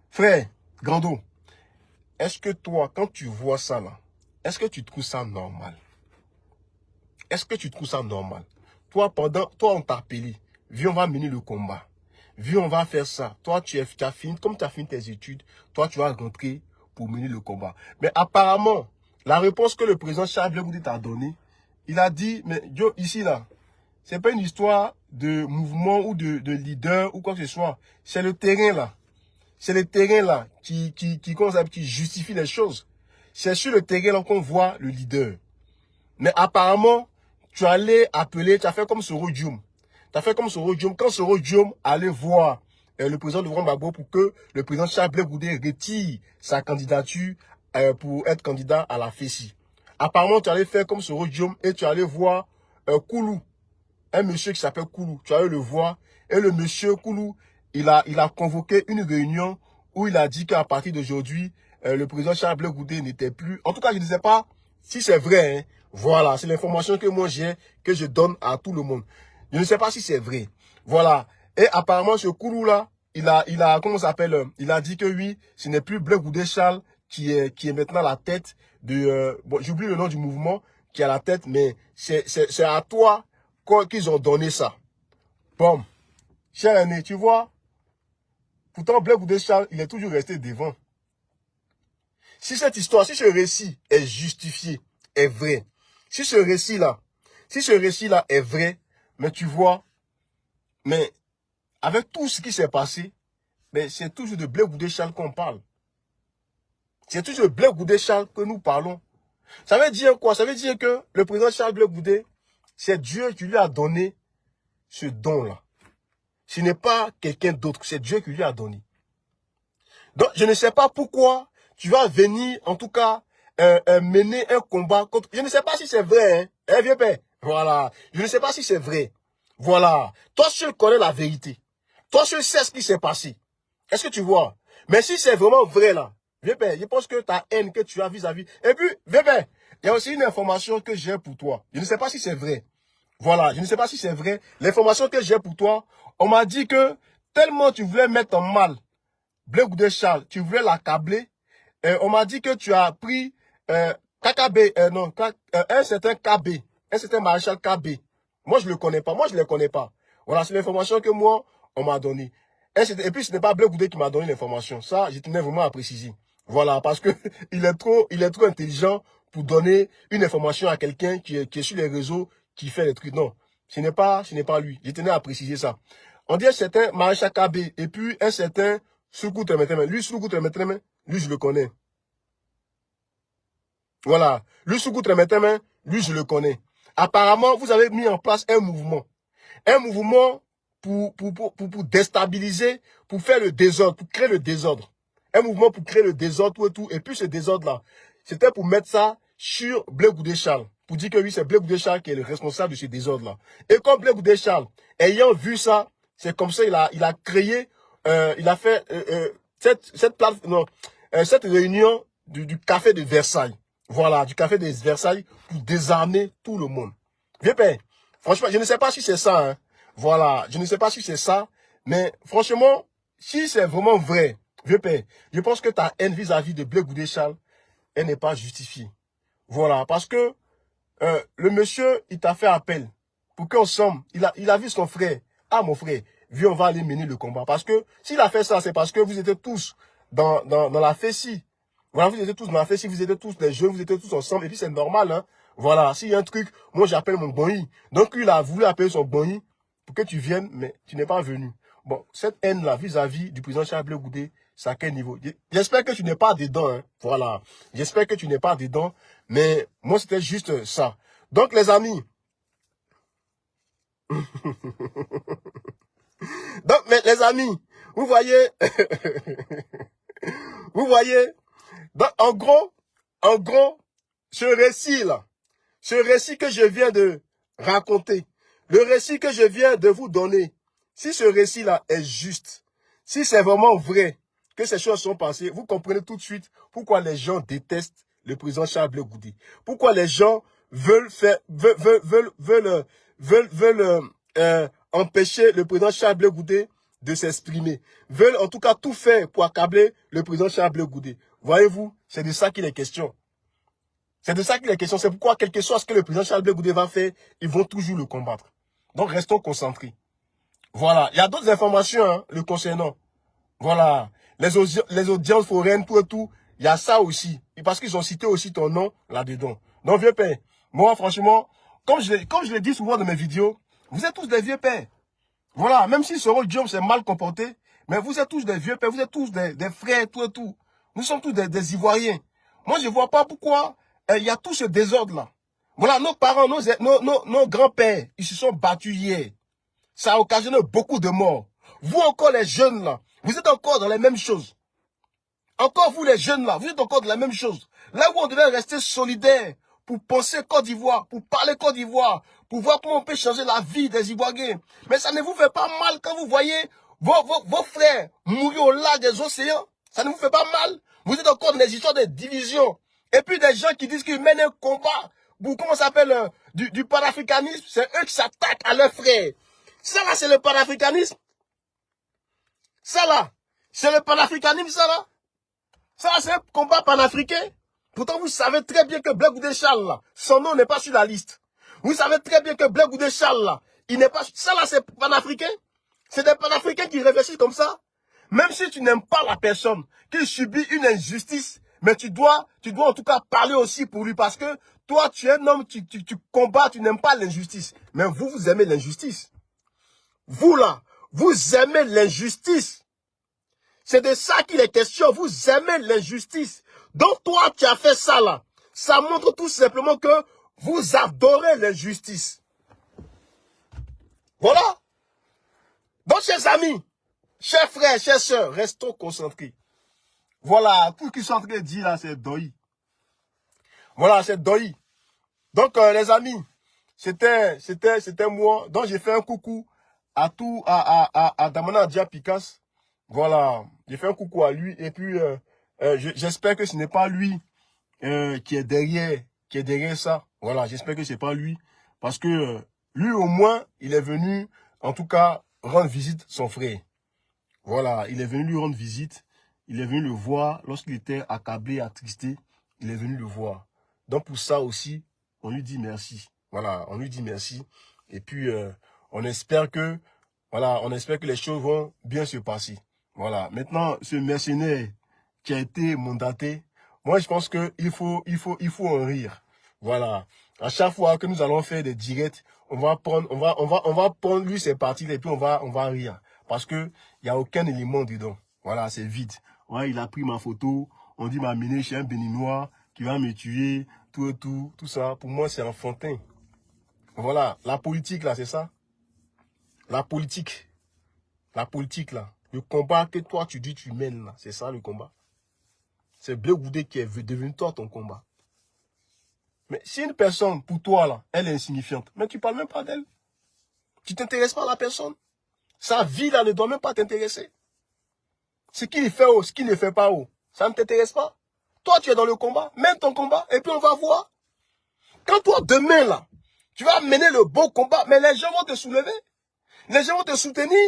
Frère, Grando, est-ce que toi, quand tu vois ça là, est-ce que tu trouves ça normal? Est-ce que tu trouves ça normal? Toi, on t'a appelé, viens, on va mener le combat. Viens, on va faire ça. Toi, tu as fini, comme tu as fini tes études, toi, tu vas rentrer pour mener le combat. Mais apparemment, la réponse que le président Charles Blé Goudé t'a donnée, il a dit, mais yo, ici là, c'est pas une histoire de mouvement ou de leader ou quoi que ce soit. C'est le terrain là. C'est le terrain là qui justifie les choses. C'est sur le terrain là qu'on voit le leader. Mais apparemment, tu allais appeler, tu as fait comme Soro Dioum. Tu as fait comme Soro Dioum. Quand Soro Dioum allait voir le président Laurent Gbagbo pour que le président Charles Blé Goudé retire sa candidature pour être candidat à la FESI. Apparemment, tu allais faire comme Soro Dioum et tu allais voir Koulou. Un monsieur qui s'appelle Koulou. Tu allais le voir. Et le monsieur Koulou, il a convoqué une réunion où il a dit qu'à partir d'aujourd'hui, le président Charles Blé Goudé n'était plus. En tout cas, je ne sais pas si c'est vrai. Hein. Voilà, c'est l'information que moi j'ai, que je donne à tout le monde. Je ne sais pas si c'est vrai. Voilà. Et apparemment, ce Koulou-là, il a, comment ça s'appelle, il a dit que oui, ce n'est plus Blé Goudé Charles qui est maintenant la tête de, bon, j'oublie le nom du mouvement, qui est à la tête, mais c'est à toi qu'ils ont donné ça. Bon, cher aîné, tu vois, pourtant Blé Goudé Charles, il est toujours resté devant. Si cette histoire, si ce récit est justifié, est vrai, si ce récit-là est vrai, mais tu vois, mais avec tout ce qui s'est passé, mais c'est toujours de Blé Goudé Charles qu'on parle. C'est toujours de Blé Goudé Charles que nous parlons. Ça veut dire quoi? Ça veut dire que le président Charles Blé Goudé, c'est Dieu qui lui a donné ce don-là. Ce n'est pas quelqu'un d'autre, c'est Dieu qui lui a donné. Donc, je ne sais pas pourquoi tu vas venir, en tout cas, mener un combat contre... Je ne sais pas si c'est vrai, hein. Vieux père. Voilà. Je ne sais pas si c'est vrai. Voilà. Toi seul connais la vérité. Toi seul sais ce qui s'est passé. Est-ce que tu vois? Mais si c'est vraiment vrai, là, vieux père, je pense que ta haine que tu as vis-à-vis... Et puis, vieux père, il y a aussi une information que j'ai pour toi. Je ne sais pas si c'est vrai. Voilà. Je ne sais pas si c'est vrai. L'information que j'ai pour toi, on m'a dit que tellement tu voulais mettre en mal Blé Goudé Charles, tu voulais l'accabler. On m'a dit que tu as pris KKB, un certain KB, un certain maréchal KB. Moi, je ne le connais pas. Moi, je ne le connais pas. Voilà, c'est l'information que moi, on m'a donnée. Et puis, ce n'est pas Blé Goudé qui m'a donné l'information. Ça, je tenais vraiment à préciser. Voilà, parce que il est trop intelligent pour donner une information à quelqu'un qui est sur les réseaux, qui fait des trucs. Non, ce n'est pas lui. Je tenais à préciser ça. On dit un certain maréchal KB et puis un certain Soukou Tremetreme. Lui, Soukou Tremetreme, lui, je le connais. Voilà. Lui, Soukou Tremetreme, lui, je le connais. Apparemment, vous avez mis en place un mouvement. Un mouvement pour déstabiliser, pour faire le désordre, pour créer le désordre. Un mouvement pour créer le désordre et tout. Et puis, ce désordre-là, c'était pour mettre ça sur Blé Goudé Charles. Pour dire que oui, c'est Blé Goudé Charles qui est le responsable de ce désordre-là. Et comme Blé Goudé Charles, ayant vu ça, c'est comme ça, il a créé, il a fait cette réunion du café de Versailles. Voilà, du café de Versailles pour désarmer tout le monde. Vieux père, franchement, je ne sais pas si c'est ça. Hein. Voilà, je ne sais pas si c'est ça. Mais franchement, si c'est vraiment vrai, Vieux père, je pense que ta haine vis-à-vis de Blé Goudé Charles, elle n'est pas justifiée. Voilà, parce que le monsieur, il t'a fait appel pour qu'ensemble, il a vu son frère. Ah, mon frère, viens, on va aller mener le combat. Parce que s'il a fait ça, c'est parce que vous étiez tous dans la fessie. Voilà, vous étiez tous dans la fessie, vous étiez tous des jeunes, vous étiez tous ensemble. Et puis c'est normal, hein. Voilà, s'il y a un truc, moi j'appelle mon boni. Donc lui, il a voulu appeler son boni pour que tu viennes, mais tu n'es pas venu. Bon, cette haine-là, vis-à-vis du président Charles Blé Goudé, c'est à quel niveau? J'espère que tu n'es pas dedans, hein. Voilà. J'espère que tu n'es pas dedans, mais moi c'était juste ça. Donc les amis, donc les amis, vous voyez, vous voyez, donc, en gros, ce récit-là, ce récit que je viens de raconter, le récit que je viens de vous donner, si ce récit-là est juste, si c'est vraiment vrai que ces choses sont passées, vous comprenez tout de suite pourquoi les gens détestent le président Charles Blé Goudé. Pourquoi les gens veulent empêcher le président Charles Blé Goudé de s'exprimer. Veulent en tout cas tout faire pour accabler le président Charles Blé Goudé. Voyez-vous, c'est de ça qu'il est question. C'est de ça qu'il est question. C'est pourquoi, quel que soit ce que le président Charles Blé Goudé va faire, ils vont toujours le combattre. Donc, restons concentrés. Voilà. Il y a d'autres informations hein, le concernant. Voilà. Les audiences foraines, tout et tout. Il y a ça aussi. Et parce qu'ils ont cité aussi ton nom là-dedans. Donc, vieux père, moi, franchement, comme je l'ai dit souvent dans mes vidéos, vous êtes tous des vieux pères. Voilà. Même si Soro Diom s'est mal comporté, mais vous êtes tous des vieux pères. Vous êtes tous des frères, tout et tout. Nous sommes tous des Ivoiriens. Moi, je ne vois pas pourquoi il y a tout ce désordre-là. Voilà, nos parents, nos grands-pères, ils se sont battus hier. Ça a occasionné beaucoup de morts. Vous encore les jeunes là, vous êtes encore dans les mêmes choses. Encore vous les jeunes là, vous êtes encore dans la même chose. Là où on devait rester solidaire pour penser Côte d'Ivoire, pour parler Côte d'Ivoire, pour voir comment on peut changer la vie des Ivoiriens. Mais ça ne vous fait pas mal quand vous voyez vos frères mourir au large des océans. Ça ne vous fait pas mal. Vous êtes encore dans des histoires de division. Et puis des gens qui disent qu'ils mènent un combat pour, comment ça s'appelle, du panafricanisme. C'est eux qui s'attaquent à leurs frères. Ça là, c'est le panafricanisme. Ça là, c'est le panafricanisme, ça là. Ça là, c'est un combat panafricain. Pourtant, vous savez très bien que Blé Goudé Charles là, son nom n'est pas sur la liste. Vous savez très bien que Blé Goudé Charles là, il n'est pas... Ça là, c'est panafricain. C'est des panafricains qui réfléchissent comme ça. Même si tu n'aimes pas la personne, qu'il subit une injustice, mais tu dois en tout cas parler aussi pour lui parce que toi, tu es un homme, tu combats, tu n'aimes pas l'injustice. Mais vous aimez l'injustice. Vous là, vous aimez l'injustice. C'est de ça qu'il est question. Vous aimez l'injustice. Donc toi, tu as fait ça là. Ça montre tout simplement que vous adorez l'injustice. Voilà. Donc, chers amis, chers frères, chers sœurs, restons concentrés. Voilà, tout ce qu'ils sont en train de dire là, c'est Doi. Voilà, c'est Doi. Donc, les amis, c'était moi. Donc, j'ai fait un coucou à Damana Dia Pikas. Voilà, j'ai fait un coucou à lui. Et puis, j'espère que ce n'est pas lui qui est derrière ça. Voilà, j'espère que ce n'est pas lui. Parce que lui, au moins, il est venu, en tout cas, rendre visite son frère. Voilà, il est venu lui rendre visite. Il est venu le voir lorsqu'il était accablé, attristé. Il est venu le voir. Donc pour ça aussi, on lui dit merci. Voilà, on lui dit merci. Et puis, on espère que les choses vont bien se passer. Voilà. Maintenant, ce mercenaire qui a été mandaté, moi je pense qu'il faut en rire. Voilà. À chaque fois que nous allons faire des directs, on va prendre lui ses parties et puis on va rire. Parce que il n'y a aucun élément dedans. Voilà, c'est vide. Ouais, il a pris ma photo, on dit m'a amené chez un Béninois qui va me tuer, tout ça. Pour moi, c'est enfantin. Voilà, la politique là, c'est ça. La politique là. Le combat que toi tu dis tu mènes là, c'est ça le combat. C'est Blé Goudé qui est devenu toi ton combat. Mais si une personne, pour toi là, elle est insignifiante, mais tu parles même pas d'elle. Tu t'intéresses pas à la personne. Sa vie là ne doit même pas t'intéresser. Ce qu'il fait haut, ce qu'il ne fait pas haut, ça ne t'intéresse pas. Toi, tu es dans le combat, mène ton combat, et puis on va voir. Quand toi, demain, là, tu vas mener le beau combat, mais les gens vont te soulever. Les gens vont te soutenir.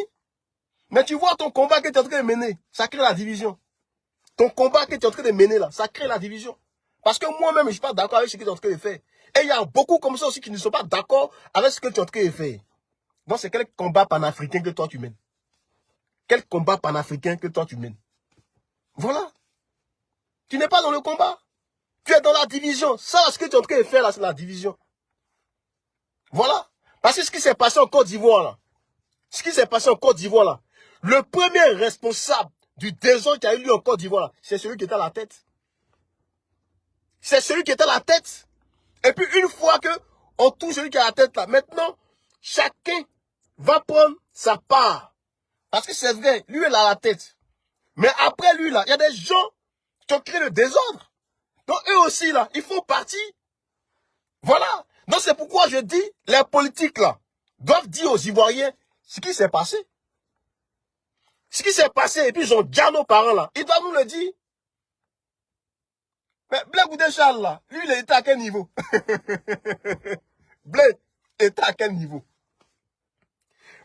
Mais tu vois ton combat que tu es en train de mener, ça crée la division. Ton combat que tu es en train de mener là, ça crée la division. Parce que moi-même, je ne suis pas d'accord avec ce que tu es en train de faire. Et il y a beaucoup comme ça aussi qui ne sont pas d'accord avec ce que tu es en train de faire. Donc c'est quel combat panafricain que toi tu mènes? Quel combat panafricain que toi tu mènes? Voilà. Tu n'es pas dans le combat. Tu es dans la division. Ça, ce que tu es en train de faire là, c'est la division. Voilà. Parce que ce qui s'est passé en Côte d'Ivoire là, ce qui s'est passé en Côte d'Ivoire là, le premier responsable du désordre qui a eu lieu en Côte d'Ivoire, c'est celui qui était à la tête. C'est celui qui était à la tête. Et puis une fois que on touche celui qui est à la tête là, maintenant, chacun va prendre sa part. Parce que c'est vrai, lui il est à la tête. Mais après lui là, il y a des gens qui ont créé le désordre. Donc eux aussi là, ils font partie. Voilà. Donc c'est pourquoi je dis, les politiques là, doivent dire aux Ivoiriens ce qui s'est passé. Ce qui s'est passé, et puis ils ont dit à nos parents là, ils doivent nous le dire. Mais Blé Goudé Charles là, lui il était à quel niveau? Blé était à quel niveau?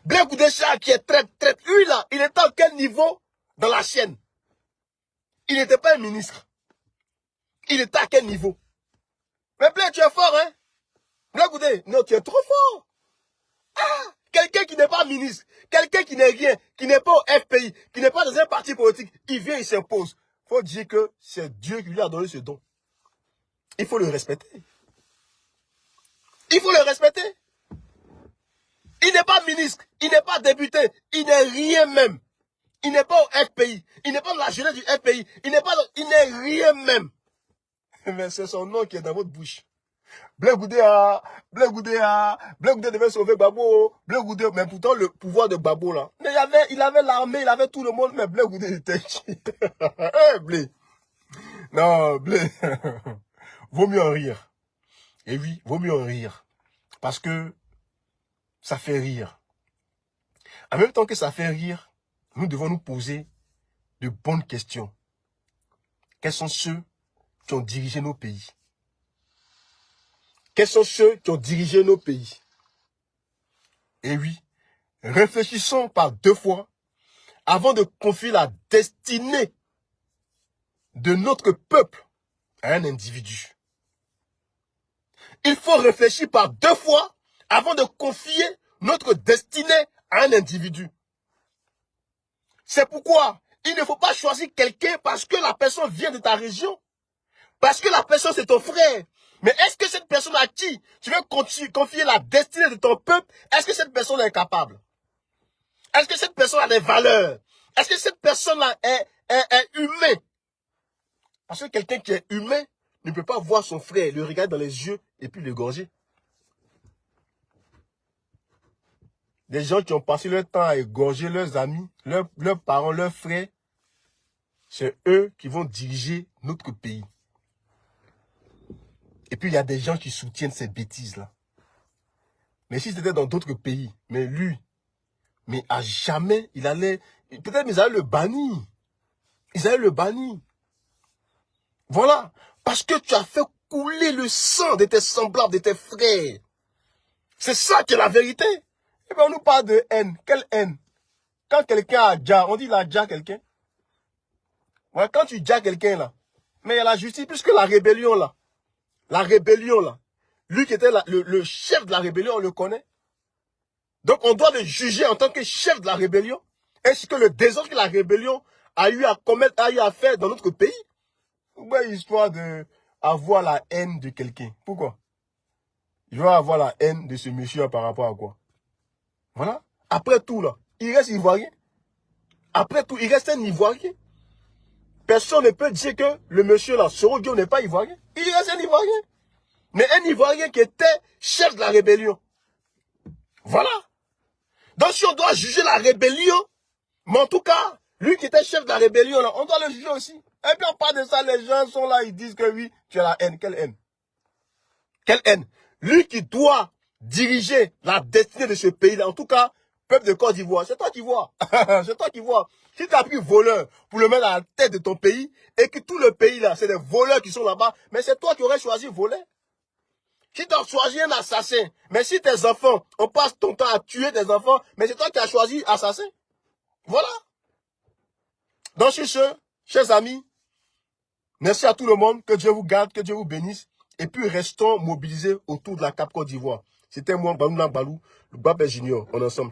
Blé Goudé Charles qui est traite, lui là, il était à quel niveau dans la chaîne? Il n'était pas un ministre. Il était à quel niveau? Mais Blé, tu es fort, hein? Blé Goudé, non, tu es trop fort. Ah, quelqu'un qui n'est pas ministre, quelqu'un qui n'est rien, qui n'est pas au FPI, qui n'est pas dans un parti politique, il vient, il s'impose. Il faut dire que c'est Dieu qui lui a donné ce don. Il faut le respecter. Il faut le respecter. Il n'est pas ministre, il n'est pas député, il n'est rien même. Il n'est pas au FPI, il n'est pas dans la jeunesse du FPI, il n'est rien même. Mais c'est son nom qui est dans votre bouche. Blé Goudé devait sauver Gbagbo. Blé Goudé, mais pourtant le pouvoir de Gbagbo là. Mais il avait l'armée, il avait tout le monde, mais Blé Goudé était qui? Blé. Non, Blé. Vaut mieux en rire. Et oui, vaut mieux en rire. Parce que ça fait rire. En même temps que ça fait rire, nous devons nous poser de bonnes questions. Quels sont ceux qui ont dirigé nos pays? Quels sont ceux qui ont dirigé nos pays? Et oui, réfléchissons par 2 fois avant de confier la destinée de notre peuple à un individu. Il faut réfléchir par 2 fois avant de confier notre destinée à un individu. C'est pourquoi il ne faut pas choisir quelqu'un parce que la personne vient de ta région. Parce que la personne c'est ton frère. Mais est-ce que cette personne à qui tu veux confier la destinée de ton peuple, est-ce que cette personne est capable? Est-ce que cette personne a des valeurs? Est-ce que cette personne-là est humain? Parce que quelqu'un qui est humain ne peut pas voir son frère, le regarder dans les yeux et puis l'égorger. Des gens qui ont passé leur temps à égorger leurs amis, leurs parents, leurs frères, c'est eux qui vont diriger notre pays. Et puis il y a des gens qui soutiennent ces bêtises-là. Mais si c'était dans d'autres pays, mais lui, mais à jamais, il allait, peut-être ils allaient le bannir. Ils allaient le bannir. Voilà. Parce que tu as fait couler le sang de tes semblables, de tes frères. C'est ça qui est la vérité. Et bien on nous parle de haine. Quelle haine? Quand quelqu'un a déjà, on dit il a déjà quelqu'un. Ouais, quand tu déjà quelqu'un là, mais il y a la justice, puisque la rébellion là, lui qui était le chef de la rébellion, on le connaît. Donc on doit le juger en tant que chef de la rébellion. Est-ce que le désordre que la rébellion a eu à commettre, a eu à faire dans notre pays? Ouais, histoire de avoir la haine de quelqu'un. Pourquoi? Je vais avoir la haine de ce monsieur par rapport à quoi? Voilà. Après tout là, il reste ivoirien. Après tout, il reste un ivoirien. Personne ne peut dire que le monsieur là, Soro Guio n'est pas ivoirien. Il reste un ivoirien. Mais un ivoirien qui était chef de la rébellion. Voilà. Donc si on doit juger la rébellion, mais en tout cas, lui qui était chef de la rébellion, là, on doit le juger aussi. Et puis on parle de ça, les gens sont là, ils disent que oui, tu as la haine. Quelle haine? Quelle haine? Lui qui doit diriger la destinée de ce pays-là, en tout cas, peuple de Côte d'Ivoire, c'est toi qui vois. C'est toi qui vois. Si tu as pris voleur pour le mettre à la tête de ton pays, et que tout le pays là, c'est des voleurs qui sont là-bas, mais c'est toi qui aurais choisi voler. Si tu as choisi un assassin, mais si tes enfants, on passe ton temps à tuer tes enfants, mais c'est toi qui as choisi assassin. Voilà. Donc sur ce, chers amis, Merci à tout le monde. Que Dieu vous garde, que Dieu vous bénisse. Et puis, restons mobilisés autour de la Cap Côte d'Ivoire. C'était moi, Balou Balou, le Babel Junior. On est ensemble.